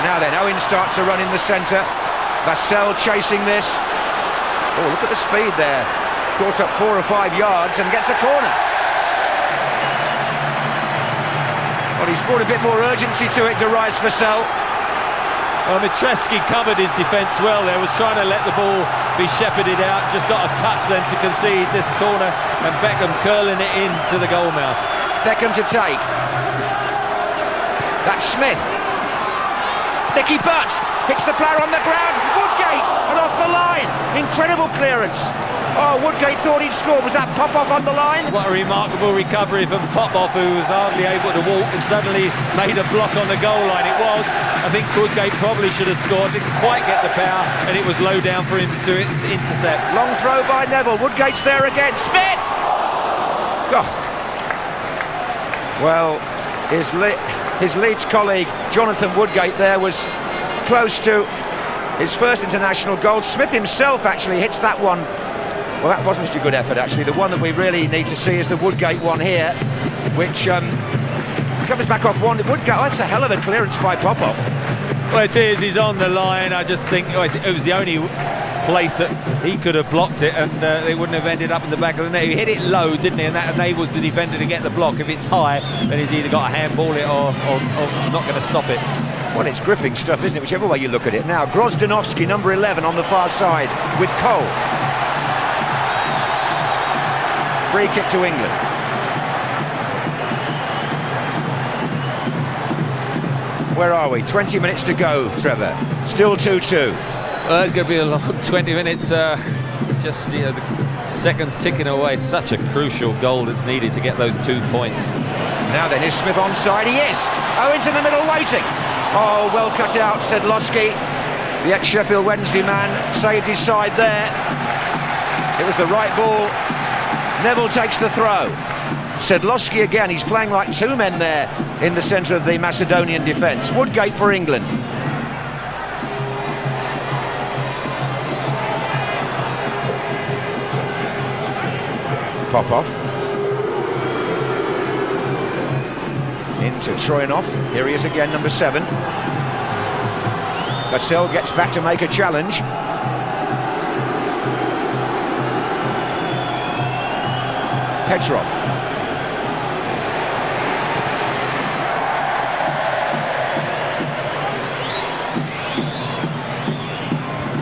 Now then, Owen starts to run in the centre. Vassell chasing this. Oh, look at the speed there. Caught up 4 or 5 yards and gets a corner. Well, he's brought a bit more urgency to it, Darius Vassell. Well, Mitreski covered his defence well there, was trying to let the ball be shepherded out, just got a touch then to concede this corner, and Beckham curling it into the goal mouth. Beckham to take. That's Smith. Nicky Butt hits the player on the ground. Woodgate and off the line. Incredible clearance. Oh, Woodgate thought he'd scored. Was that Popov on the line? What a remarkable recovery from Popov, who was hardly able to walk and suddenly made a block on the goal line. It was, I think Woodgate probably should have scored, didn't quite get the power, and it was low down for him to intercept. Long throw by Neville. Woodgate's there again. Smith! God. Well, his Leeds colleague Jonathan Woodgate there was close to his first international goal. Smith himself actually hits that one. Well, that wasn't such a good effort, actually. The one that we really need to see is the Woodgate one here, which comes back off one. Woodgate, oh, that's a hell of a clearance by Popov. Well, it is. He's on the line. I just think it was the only place that he could have blocked it, and it wouldn't have ended up in the back of the net. He hit it low, didn't he? And that enables the defender to get the block. If it's high, then he's either got to handball it or not going to stop it. Well, it's gripping stuff, isn't it? Whichever way you look at it. Now, Grozdanovsky, number 11, on the far side with Cole. Free kick to England. Where are we? 20 minutes to go, Trevor. Still 2-2. Well, it's going to be a long 20 minutes. Just the seconds ticking away. It's such a crucial goal that's needed to get those 2 points. Now then, is Smith onside? He is. Owen's in the middle waiting. Oh, well cut out, Sedlowski. The ex-Sheffield Wednesday man saved his side there. It was the right ball. Neville takes the throw. Sedlowski again, he's playing like two men there in the centre of the Macedonian defence. Woodgate for England. Popov. Into Troyanov. Here he is again, number 7. Vassell gets back to make a challenge. Petrov.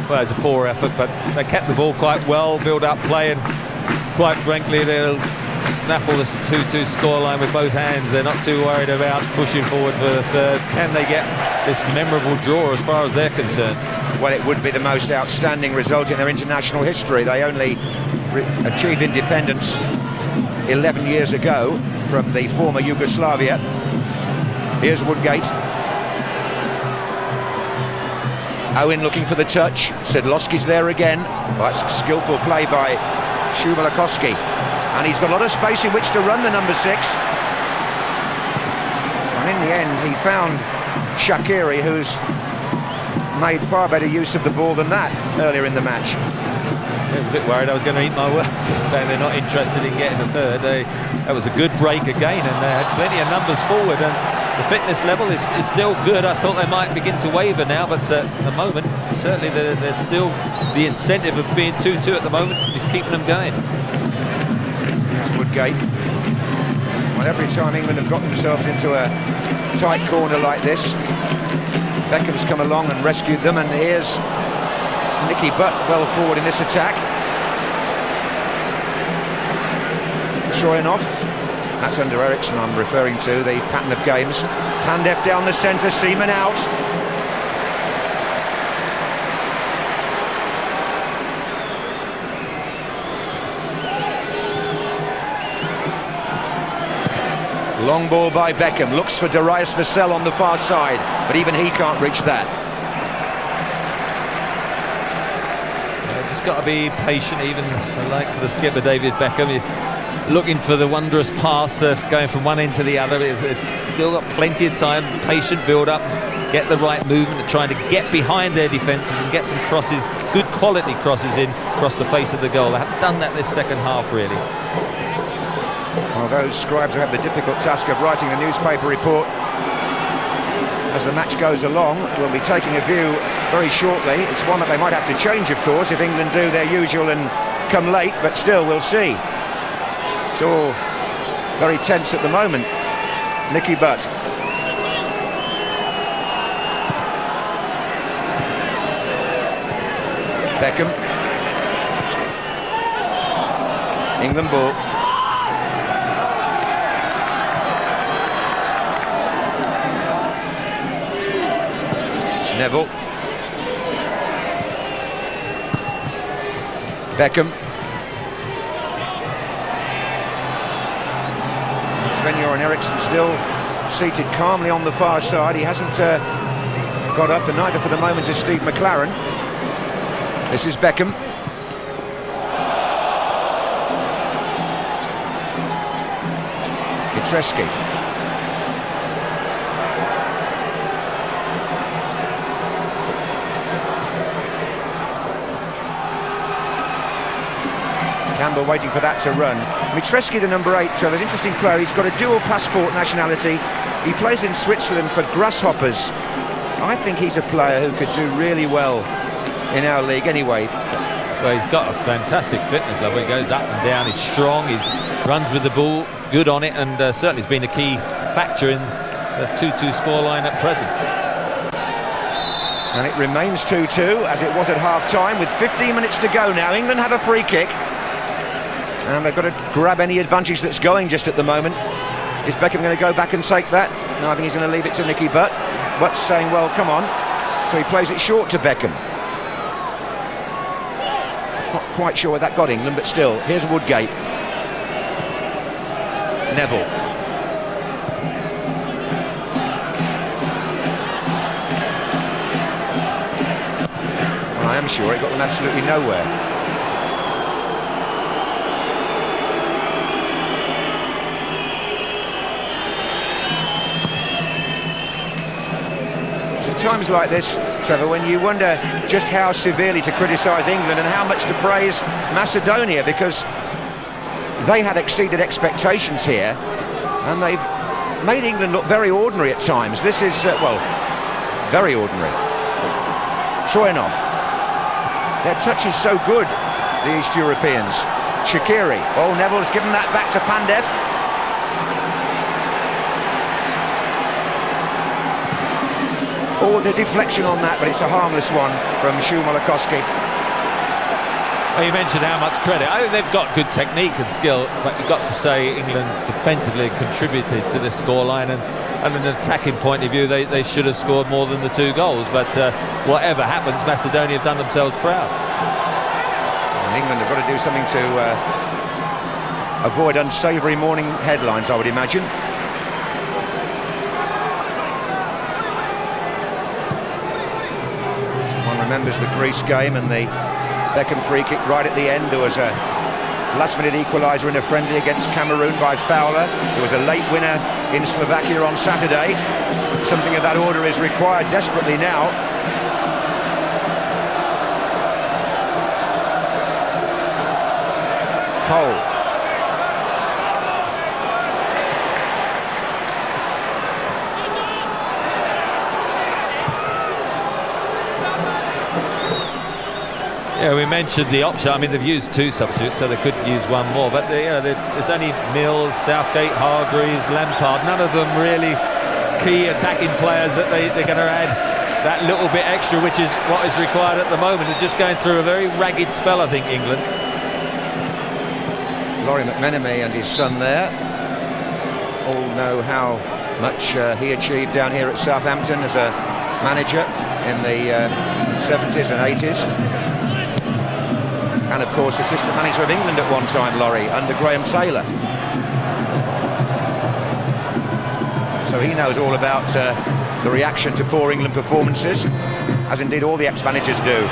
Well, it's a poor effort, but they kept the ball quite well, build up play, and quite frankly they'll snaffle this 2-2 scoreline with both hands. They're not too worried about pushing forward for the third. Can they get this memorable draw as far as they're concerned? Well, it would be the most outstanding result in their international history. They only achieved independence 11 years ago from the former Yugoslavia. Here's Woodgate. Owen looking for the touch. Sedlowski's there again. Well, that's skillful play by Shumalakowski. And he's got a lot of space in which to run, the number 6. And in the end, he found Shaqiri, who's made far better use of the ball than that earlier in the match. I was a bit worried I was going to eat my words saying they're not interested in getting the third. That was a good break again, and they had plenty of numbers forward, and the fitness level is still good. I thought they might begin to waver now, but at the moment, certainly there's still the incentive of being 2-2 at the moment is keeping them going. There's Woodgate. Well, every time England have got themselves into a tight corner like this, Beckham's come along and rescued them, and here's Nicky Butt well forward in this attack. Troyanov, that's under Eriksson I'm referring to, the pattern of games. Pandev down the centre, Seaman out. Long ball by Beckham, looks for Darius Vassell on the far side, but even he can't reach that. Just got to be patient, even the likes of the skipper David Beckham, looking for the wondrous pass, going from one end to the other. It's still got plenty of time, patient build up, get the right movement and trying to get behind their defences and get some crosses, good quality crosses in across the face of the goal. They haven't done that this second half really. Well, those scribes who have the difficult task of writing the newspaper report as the match goes along will be taking a view very shortly. It's one that they might have to change, of course, if England do their usual and come late, but still, we'll see. It's all very tense at the moment. Nicky Butt. Beckham. England ball. Neville. Beckham. Sven-Göran Eriksson still seated calmly on the far side. He hasn't got up, and neither for the moment is Steve McLaren. This is Beckham. Petreski. Campbell waiting for that to run. Mitreski, the number 8, Trevor's interesting player. He's got a dual passport nationality. He plays in Switzerland for Grasshoppers. I think he's a player who could do really well in our league anyway. Well, he's got a fantastic fitness level. He goes up and down, he's strong, he runs with the ball, good on it, and certainly has been a key factor in the 2-2 scoreline at present. And it remains 2-2 as it was at half-time with 15 minutes to go now. England have a free kick. And they've got to grab any advantage that's going just at the moment. Is Beckham going to go back and take that? No, I think he's going to leave it to Nicky Butt. Butt's saying, well, come on. So he plays it short to Beckham. Not quite sure where that got England, but still. Here's Woodgate. Neville. Well, I am sure it got them absolutely nowhere. Times like this, Trevor, when you wonder just how severely to criticise England and how much to praise Macedonia, because they had exceeded expectations here and they've made England look very ordinary at times. This is, well, very ordinary. Troyanov. Their touch is so good, the East Europeans. Shaqiri. Oh, Neville's given that back to Pandev. Oh, the deflection on that, but it's a harmless one from Shumalakowski. Well, you mentioned how much credit. I think they've got good technique and skill, but you've got to say England defensively contributed to this scoreline, and an attacking point of view, they should have scored more than the 2 goals. But whatever happens, Macedonia have done themselves proud. And England have got to do something to avoid unsavoury morning headlines, I would imagine. One remembers the Greece game and the Beckham free kick right at the end. There was a last-minute equaliser in a friendly against Cameroon by Fowler. There was a late winner in Slovakia on Saturday. Something of that order is required desperately now. Cole. Yeah, we mentioned the option. I mean, they've used 2 substitutes, so they could use 1 more. But there's only Mills, Southgate, Hargreaves, Lampard. None of them really key attacking players that they're going to add that little bit extra, which is what is required at the moment. They're just going through a very ragged spell, I think, England. Laurie McMenemy and his son there all know how much he achieved down here at Southampton as a manager in the 70s and 80s. And of course assistant manager of England at one time, Laurie, under Graham Taylor. So he knows all about the reaction to poor England performances, as indeed all the ex-managers do.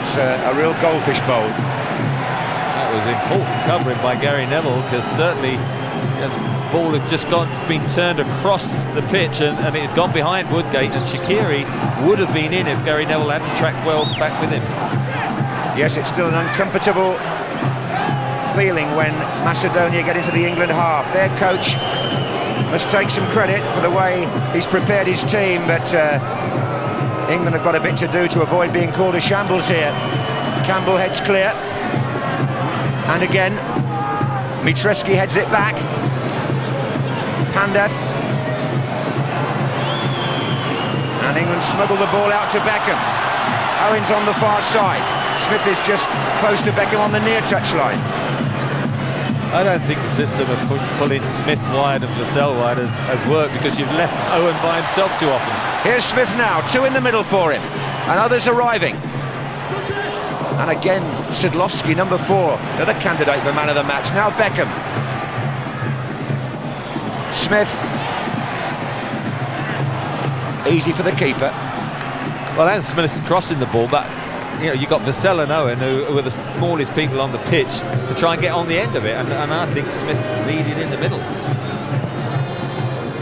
It's a real goldfish bowl. That was important covering by Gary Neville, because certainly the ball had just been turned across the pitch and it had gone behind Woodgate, and Shaqiri would have been in if Gary Neville hadn't tracked well back with him. Yes, it's still an uncomfortable feeling when Macedonia get into the England half. Their coach must take some credit for the way he's prepared his team, but England have got a bit to do to avoid being called a shambles here. Campbell heads clear, and again Mitreski heads it back. Pandev, and England smuggle the ball out to Beckham. Owens on the far side. Smith is just close to Beckham on the near touchline. I don't think the system of pulling Smith wide and Vassell wide has worked, because you've left Owen by himself too often. Here's Smith now, 2 in the middle for him, and others arriving. And again, Sidlowski, number 4, another candidate for man of the match. Now Beckham. Smith. Easy for the keeper. Well, that's Smith's crossing the ball, but you know, you've got Vassell and Owen, who are the smallest people on the pitch, to try and get on the end of it, and I think Smith is leading in the middle.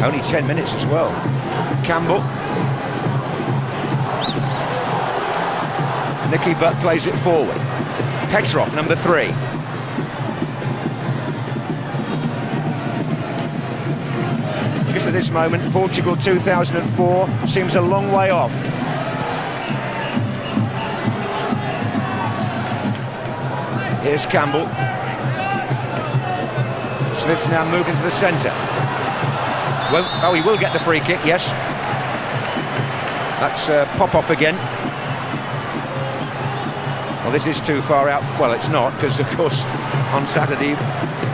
Only 10 minutes as well. Campbell. Nicky Butt plays it forward. Petrov, number 3. Just at this moment, Portugal 2004 seems a long way off. Here's Campbell. Smith's now moving to the centre. Oh, he will get the free kick, yes. That's pop-off again. Well, this is too far out. Well, it's not, because, of course, on Saturday,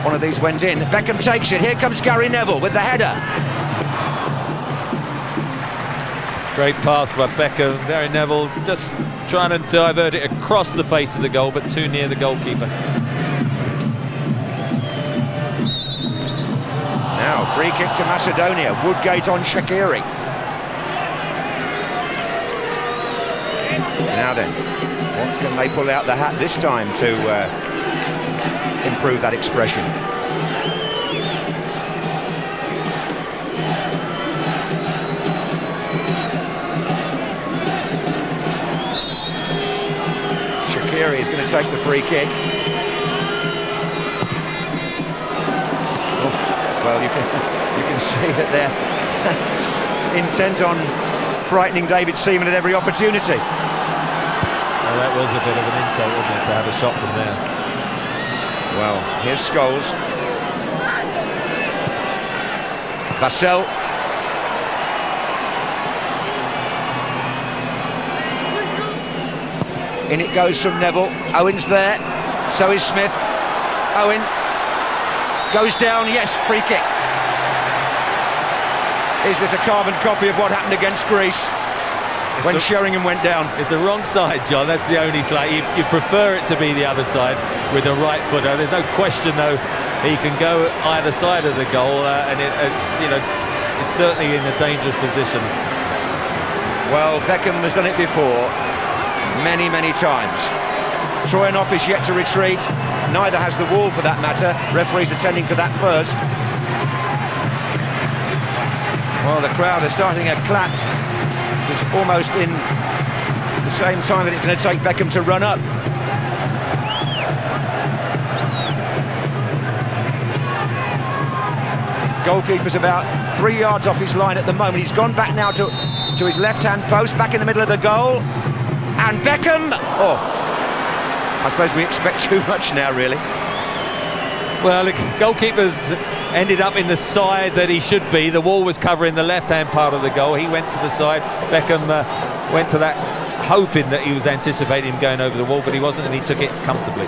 one of these went in. Beckham takes it. Here comes Gary Neville with the header. Great pass by Beckham. Gary Neville just trying to divert it across the face of the goal, but too near the goalkeeper. Now, free kick to Macedonia. Woodgate on Shaqiri. Now then, what can they pull out the hat this time to improve that expression? Shaqiri is going to take the free kick. Oh, well, you can see that they're intent on frightening David Seaman at every opportunity. Well, that was a bit of an insult, wasn't it, to have a shot from there. Well, here's Scholes. Vassell. In it goes from Neville. Owen's there. So is Smith. Owen goes down. Yes, free kick. Is this a carbon copy of what happened against Greece when Sheringham went down? It's the wrong side, John. That's the only slight. You prefer it to be the other side with the right footer. There's no question, though, he can go either side of the goal, and it's certainly in a dangerous position. Well, Beckham has done it before, many times. Troyanov is yet to retreat. Neither has the wall, for that matter. Referees attending to that first. Well, the crowd are starting a clap. It's almost in the same time that it's going to take Beckham to run up. Goalkeeper's about 3 yards off his line at the moment. He's gone back now to his left-hand post, back in the middle of the goal. And Beckham! Oh, I suppose we expect too much now, really. Well, the goalkeeper's ended up in the side that he should be. The wall was covering the left-hand part of the goal. He went to the side. Beckham went to that, hoping that he was anticipating him going over the wall, but he wasn't, and he took it comfortably.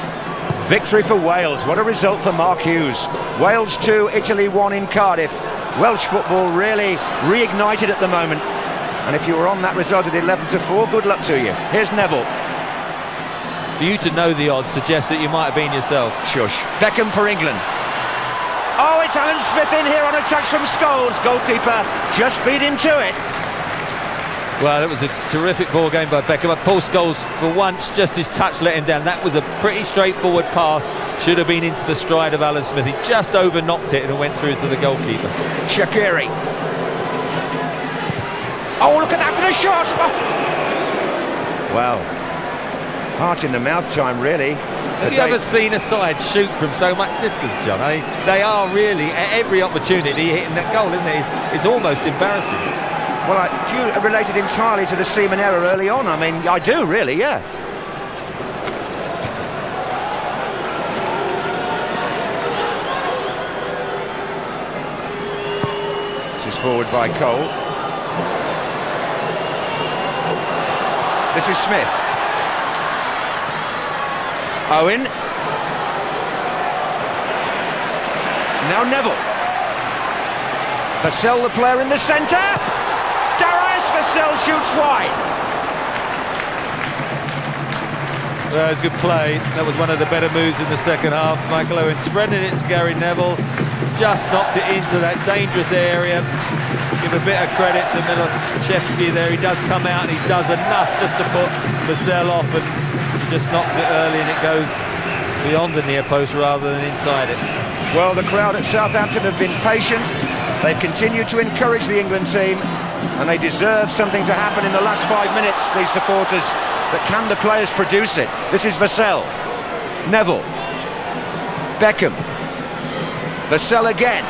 Victory for Wales. What a result for Mark Hughes. Wales 2, Italy 1 in Cardiff. Welsh football really reignited at the moment. And if you were on that result at 11-4, good luck to you. Here's Neville. For you to know the odds suggests that you might have been yourself. Shush. Beckham for England. Oh, it's Alan Smith in here on a touch from Scholes. Goalkeeper just beat him to it. Well, it was a terrific ball game by Beckham. Paul Scholes, for once, just his touch let him down. That was a pretty straightforward pass. Should have been into the stride of Alan Smith. He just over-knocked it and it went through to the goalkeeper. Shaqiri. Oh, look at that for the shot! Oh. Well, heart in the mouth time, really. Have you ever seen a side shoot from so much distance, John? I mean, they are really, at every opportunity, hitting that goal, isn't it? It's almost embarrassing. Well, do you relate it entirely to the Seaman error early on? I mean, I do, really, yeah. This is forward by Cole. This is Smith. Owen. Now Neville. Vassell, the player in the centre. Darius Vassell shoots wide. Well, it was good play. That was one of the better moves in the second half. Michael Owen spreading it to Gary Neville. Just knocked it into that dangerous area. Give a bit of credit to Milashevsky there. He does come out and he does enough just to put Vassell off, and just knocks it early and it goes beyond the near post rather than inside it. Well, the crowd at Southampton have been patient. They've continued to encourage the England team, and they deserve something to happen in the last 5 minutes, these supporters. But can the players produce it? This is Vassell. Neville. Beckham. Vassell again.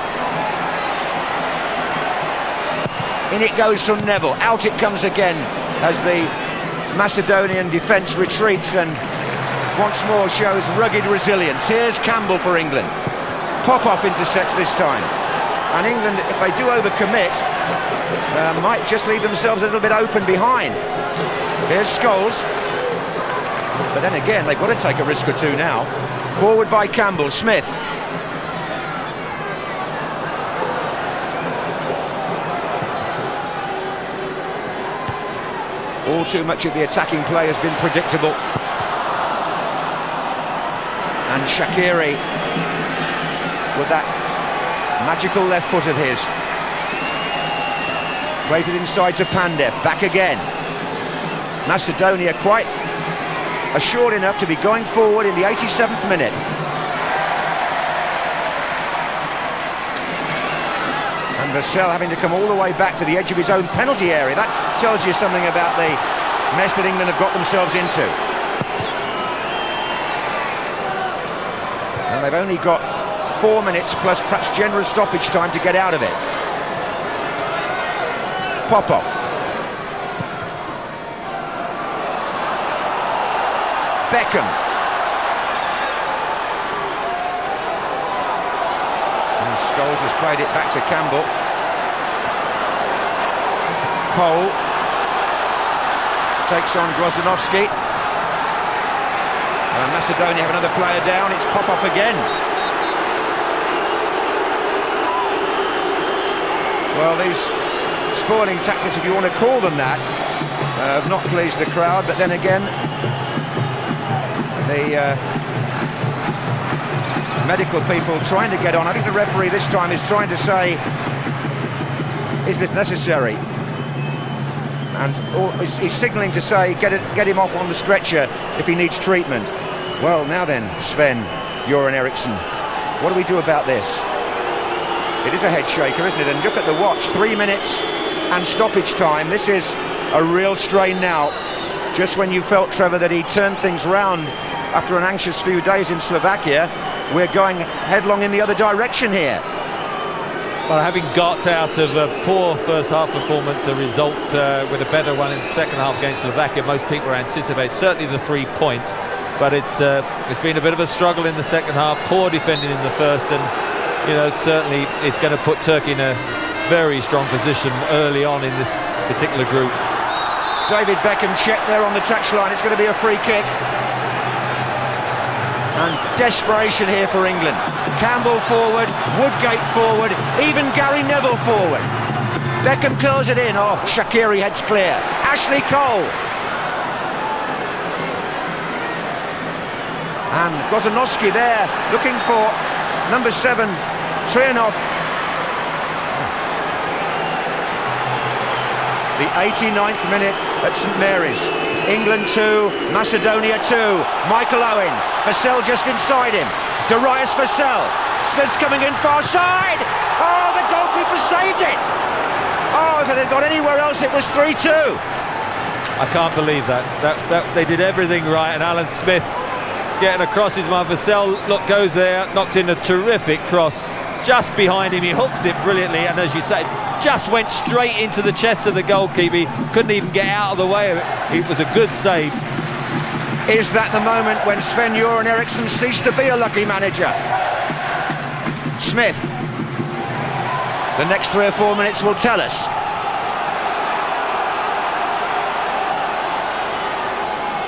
In it goes from Neville. Out it comes again as the Macedonian defence retreats and once more shows rugged resilience. Here's Campbell for England. Popoff intercepts this time. And England, if they do overcommit, might just leave themselves a little bit open behind. Here's Scholes. But then again, they've got to take a risk or two now. Forward by Campbell. Smith. All too much of the attacking play has been predictable. And Shaqiri with that magical left foot of his. Plays it inside to Pandev. Back again. Macedonia quite assured enough to be going forward in the 87th minute. And Vassell having to come all the way back to the edge of his own penalty area. That tells you something about the mess that England have got themselves into. And they've only got 4 minutes plus perhaps generous stoppage time to get out of it. Popoff. Beckham. And Scholes has played it back to Campbell. Cole takes on Grozdanovski. Macedonia have another player down. It's pop-up again. Well, these spoiling tactics, if you want to call them that, have not pleased the crowd, but then again, the medical people trying to get on. I think the referee this time is trying to say, is this necessary? And he's signalling to say, get him off on the stretcher if he needs treatment. Well, now then, Sven, Göran Eriksson, what do we do about this? It is a head shaker, isn't it? And look at the watch, 3 minutes and stoppage time. This is a real strain now. Just when you felt, Trevor, that he turned things round after an anxious few days in Slovakia, we're going headlong in the other direction here. Well, having got out of a poor first half performance, a result with a better one in the second half against Slovakia, most people anticipate certainly the 3 point, but it's been a bit of a struggle in the second half, poor defending in the first, and you know, certainly it's going to put Turkey in a very strong position early on in this particular group. David Beckham checked there on the touchline. It's going to be a free kick. And desperation here for England. Campbell forward, Woodgate forward, even Gary Neville forward. Beckham curls it in. Oh, Shaqiri heads clear. Ashley Cole. And Gozanowski there, looking for number 7, Trianov. The 89th minute at St Mary's. England 2, Macedonia 2. Michael Owen, Vassell just inside him. Darius Vassell. Smith's coming in far side. Oh, the goalkeeper saved it. Oh, if it had got anywhere else, it was 3-2. I can't believe that they did everything right, and Alan Smith getting across his man. Vassell goes there, knocks in a terrific cross just behind him. He hooks it brilliantly, and as you say, just went straight into the chest of the goalkeeper. He couldn't even get out of the way of it. It was a good save. Is that the moment when Sven-Göran Eriksson ceased to be a lucky manager? Smith. The next 3 or 4 minutes will tell us.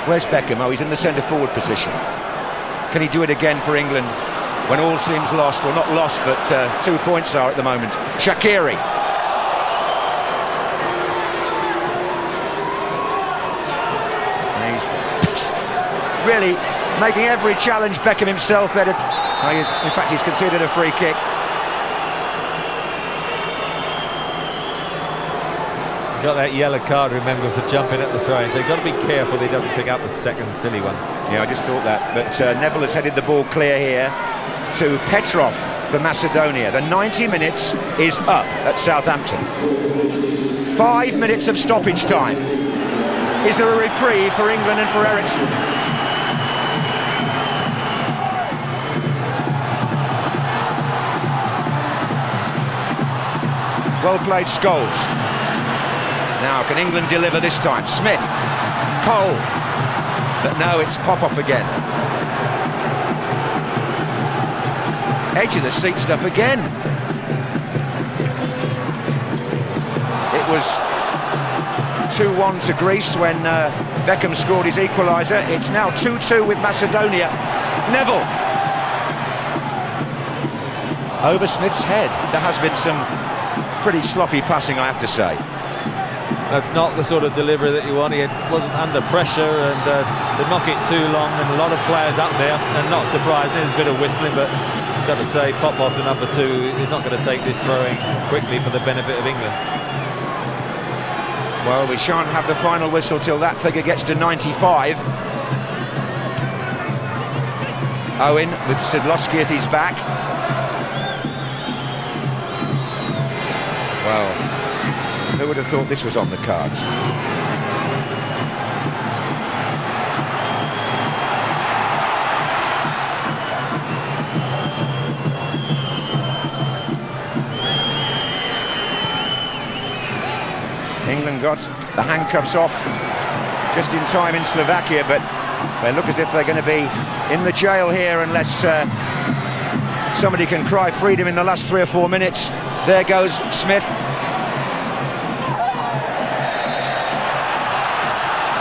Where's Beckham? Oh, he's in the centre-forward position. Can he do it again for England when all seems lost? Well, not lost, but 2 points are at the moment. Shaqiri. Really making every challenge. Beckham himself there. In fact, he's conceded a free kick. Got that yellow card, remember, for jumping at the throw-in, so you've got to be careful he doesn't pick up a second silly one. Yeah, I just thought that. But Neville has headed the ball clear here to Petrov for Macedonia. The 90 minutes is up at Southampton. 5 minutes of stoppage time. Is there a reprieve for England and for Eriksson? Well played, Scholes. Now, can England deliver this time? Smith, Cole, but no, it's pop-off again. Edge of the seat stuff again. It was 2-1 to Greece when Beckham scored his equaliser. It's now 2-2 with Macedonia. Neville. Over Smith's head. There has been some pretty sloppy passing, I have to say. That's not the sort of delivery that you want. He wasn't under pressure, and to knock it too long, and a lot of players up there, and not surprising, there's a bit of whistling, but I've got to say, Popov to number 2 is not going to take this throwing quickly for the benefit of England. Well, we shan't have the final whistle till that figure gets to 95. Owen with Sidlowski at his back. Well, who would have thought this was on the cards? England got the handcuffs off just in time in Slovakia, but they look as if they're going to be in the jail here unless somebody can cry freedom in the last 3 or 4 minutes. There goes Smith.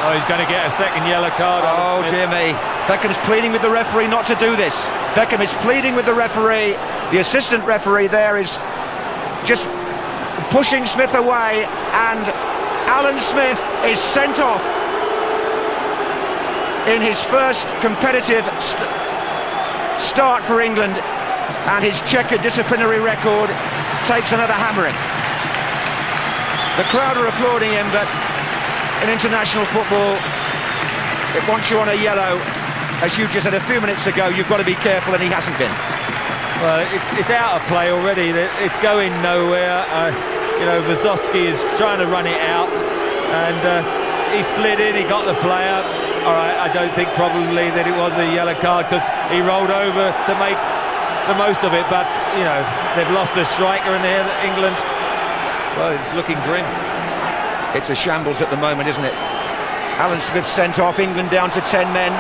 Oh, he's going to get a second yellow card. Oh, dear me. Beckham's pleading with the referee not to do this. Beckham is pleading with the referee. The assistant referee there is just pushing Smith away, and Alan Smith is sent off in his first competitive start for England, and his checkered disciplinary record takes another hammering. The crowd are applauding him, but in international football, it wants you on a yellow. As you just said a few minutes ago, you've got to be careful, and he hasn't been. Well, it's out of play already. It's going nowhere. You know, Vazovsky is trying to run it out, and he slid in, he got the player. All right, I don't think probably that it was a yellow card, because he rolled over to make the most of it, but, you know, they've lost their striker in there, England. Well, it's looking grim. It's a shambles at the moment, isn't it? Alan Smith sent off, England down to 10 men.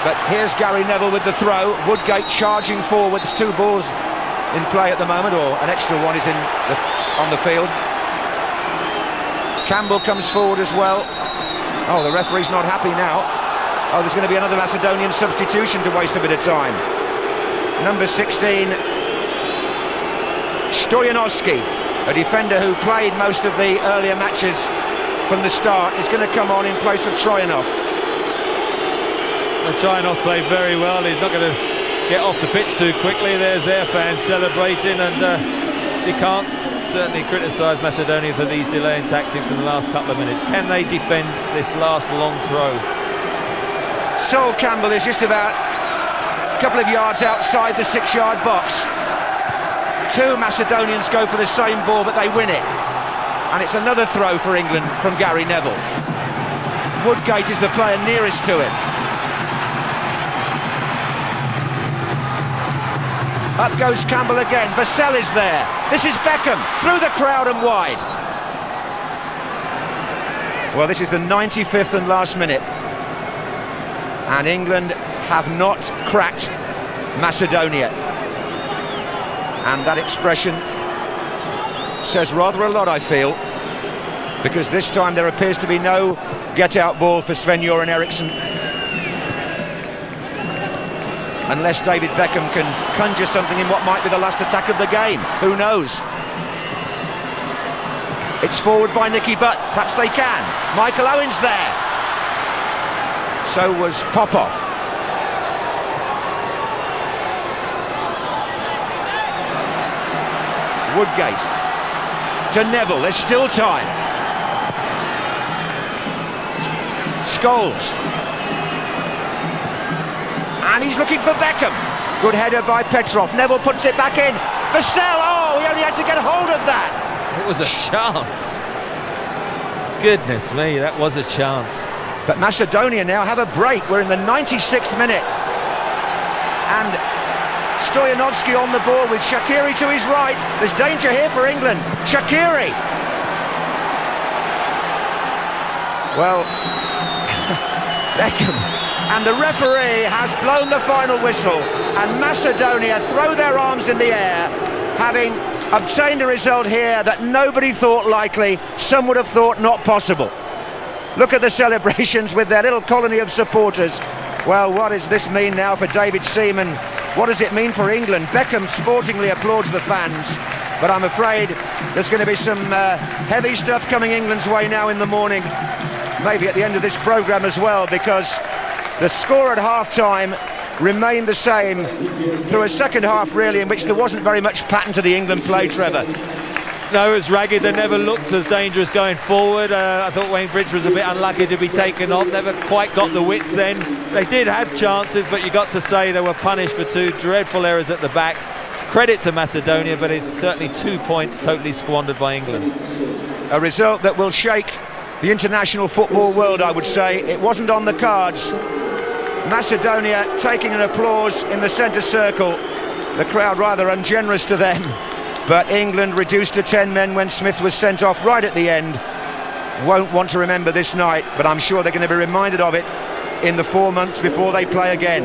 But here's Gary Neville with the throw. Woodgate charging forward. There's 2 balls in play at the moment, or an extra one is on the field. Campbell comes forward as well. Oh, the referee's not happy now. Oh, there's going to be another Macedonian substitution to waste a bit of time. Number 16, Stoyanovski, a defender who played most of the earlier matches from the start, is going to come on in place of Troyanov. Well, Troyanov's played very well. He's not going to get off the pitch too quickly. There's their fans celebrating, and you can't certainly criticise Macedonia for these delaying tactics in the last couple of minutes. Can they defend this last long throw? Sol Campbell is just about a couple of yards outside the 6-yard box. 2 Macedonians go for the same ball, but they win it. And it's another throw for England from Gary Neville. Woodgate is the player nearest to it. Up goes Campbell again. Vassell is there. This is Beckham through the crowd and wide. Well, this is the 95th and last minute, and England have not cracked Macedonia. And that expression says rather a lot, I feel, because this time there appears to be no get-out ball for Sven-Göran Eriksson, unless David Beckham can conjure something in what might be the last attack of the game. Who knows? It's forward by Nicky Butt. Perhaps they can. Michael Owen's there. So was Popov. Woodgate to Neville. There's still time. Scholes. And he's looking for Beckham. Good header by Petrov. Neville puts it back in. Vassell, oh, he only had to get hold of that. It was a chance. Goodness me, that was a chance. But Macedonia now have a break. We're in the 96th minute. And Stoyanovski on the ball with Shaqiri to his right. There's danger here for England. Shaqiri. Well, Beckham. And the referee has blown the final whistle, and Macedonia throw their arms in the air, having obtained a result here that nobody thought likely, some would have thought not possible. Look at the celebrations with their little colony of supporters. Well, what does this mean now for David Seaman? What does it mean for England? Beckham sportingly applauds the fans, but I'm afraid there's going to be some heavy stuff coming England's way now in the morning, maybe at the end of this programme as well, because the score at half-time remained the same through a second half, really, in which there wasn't very much pattern to the England play, Trevor. No, it was ragged. They never looked as dangerous going forward. I thought Wayne Bridge was a bit unlucky to be taken off. Never quite got the width then. They did have chances, but you got to say they were punished for 2 dreadful errors at the back. Credit to Macedonia, but it's certainly 2 points totally squandered by England. A result that will shake the international football world, I would say. It wasn't on the cards. Macedonia taking an applause in the centre circle. The crowd rather ungenerous to them. But England reduced to 10 men when Smith was sent off right at the end. Won't want to remember this night, but I'm sure they're going to be reminded of it in the 4 months before they play again.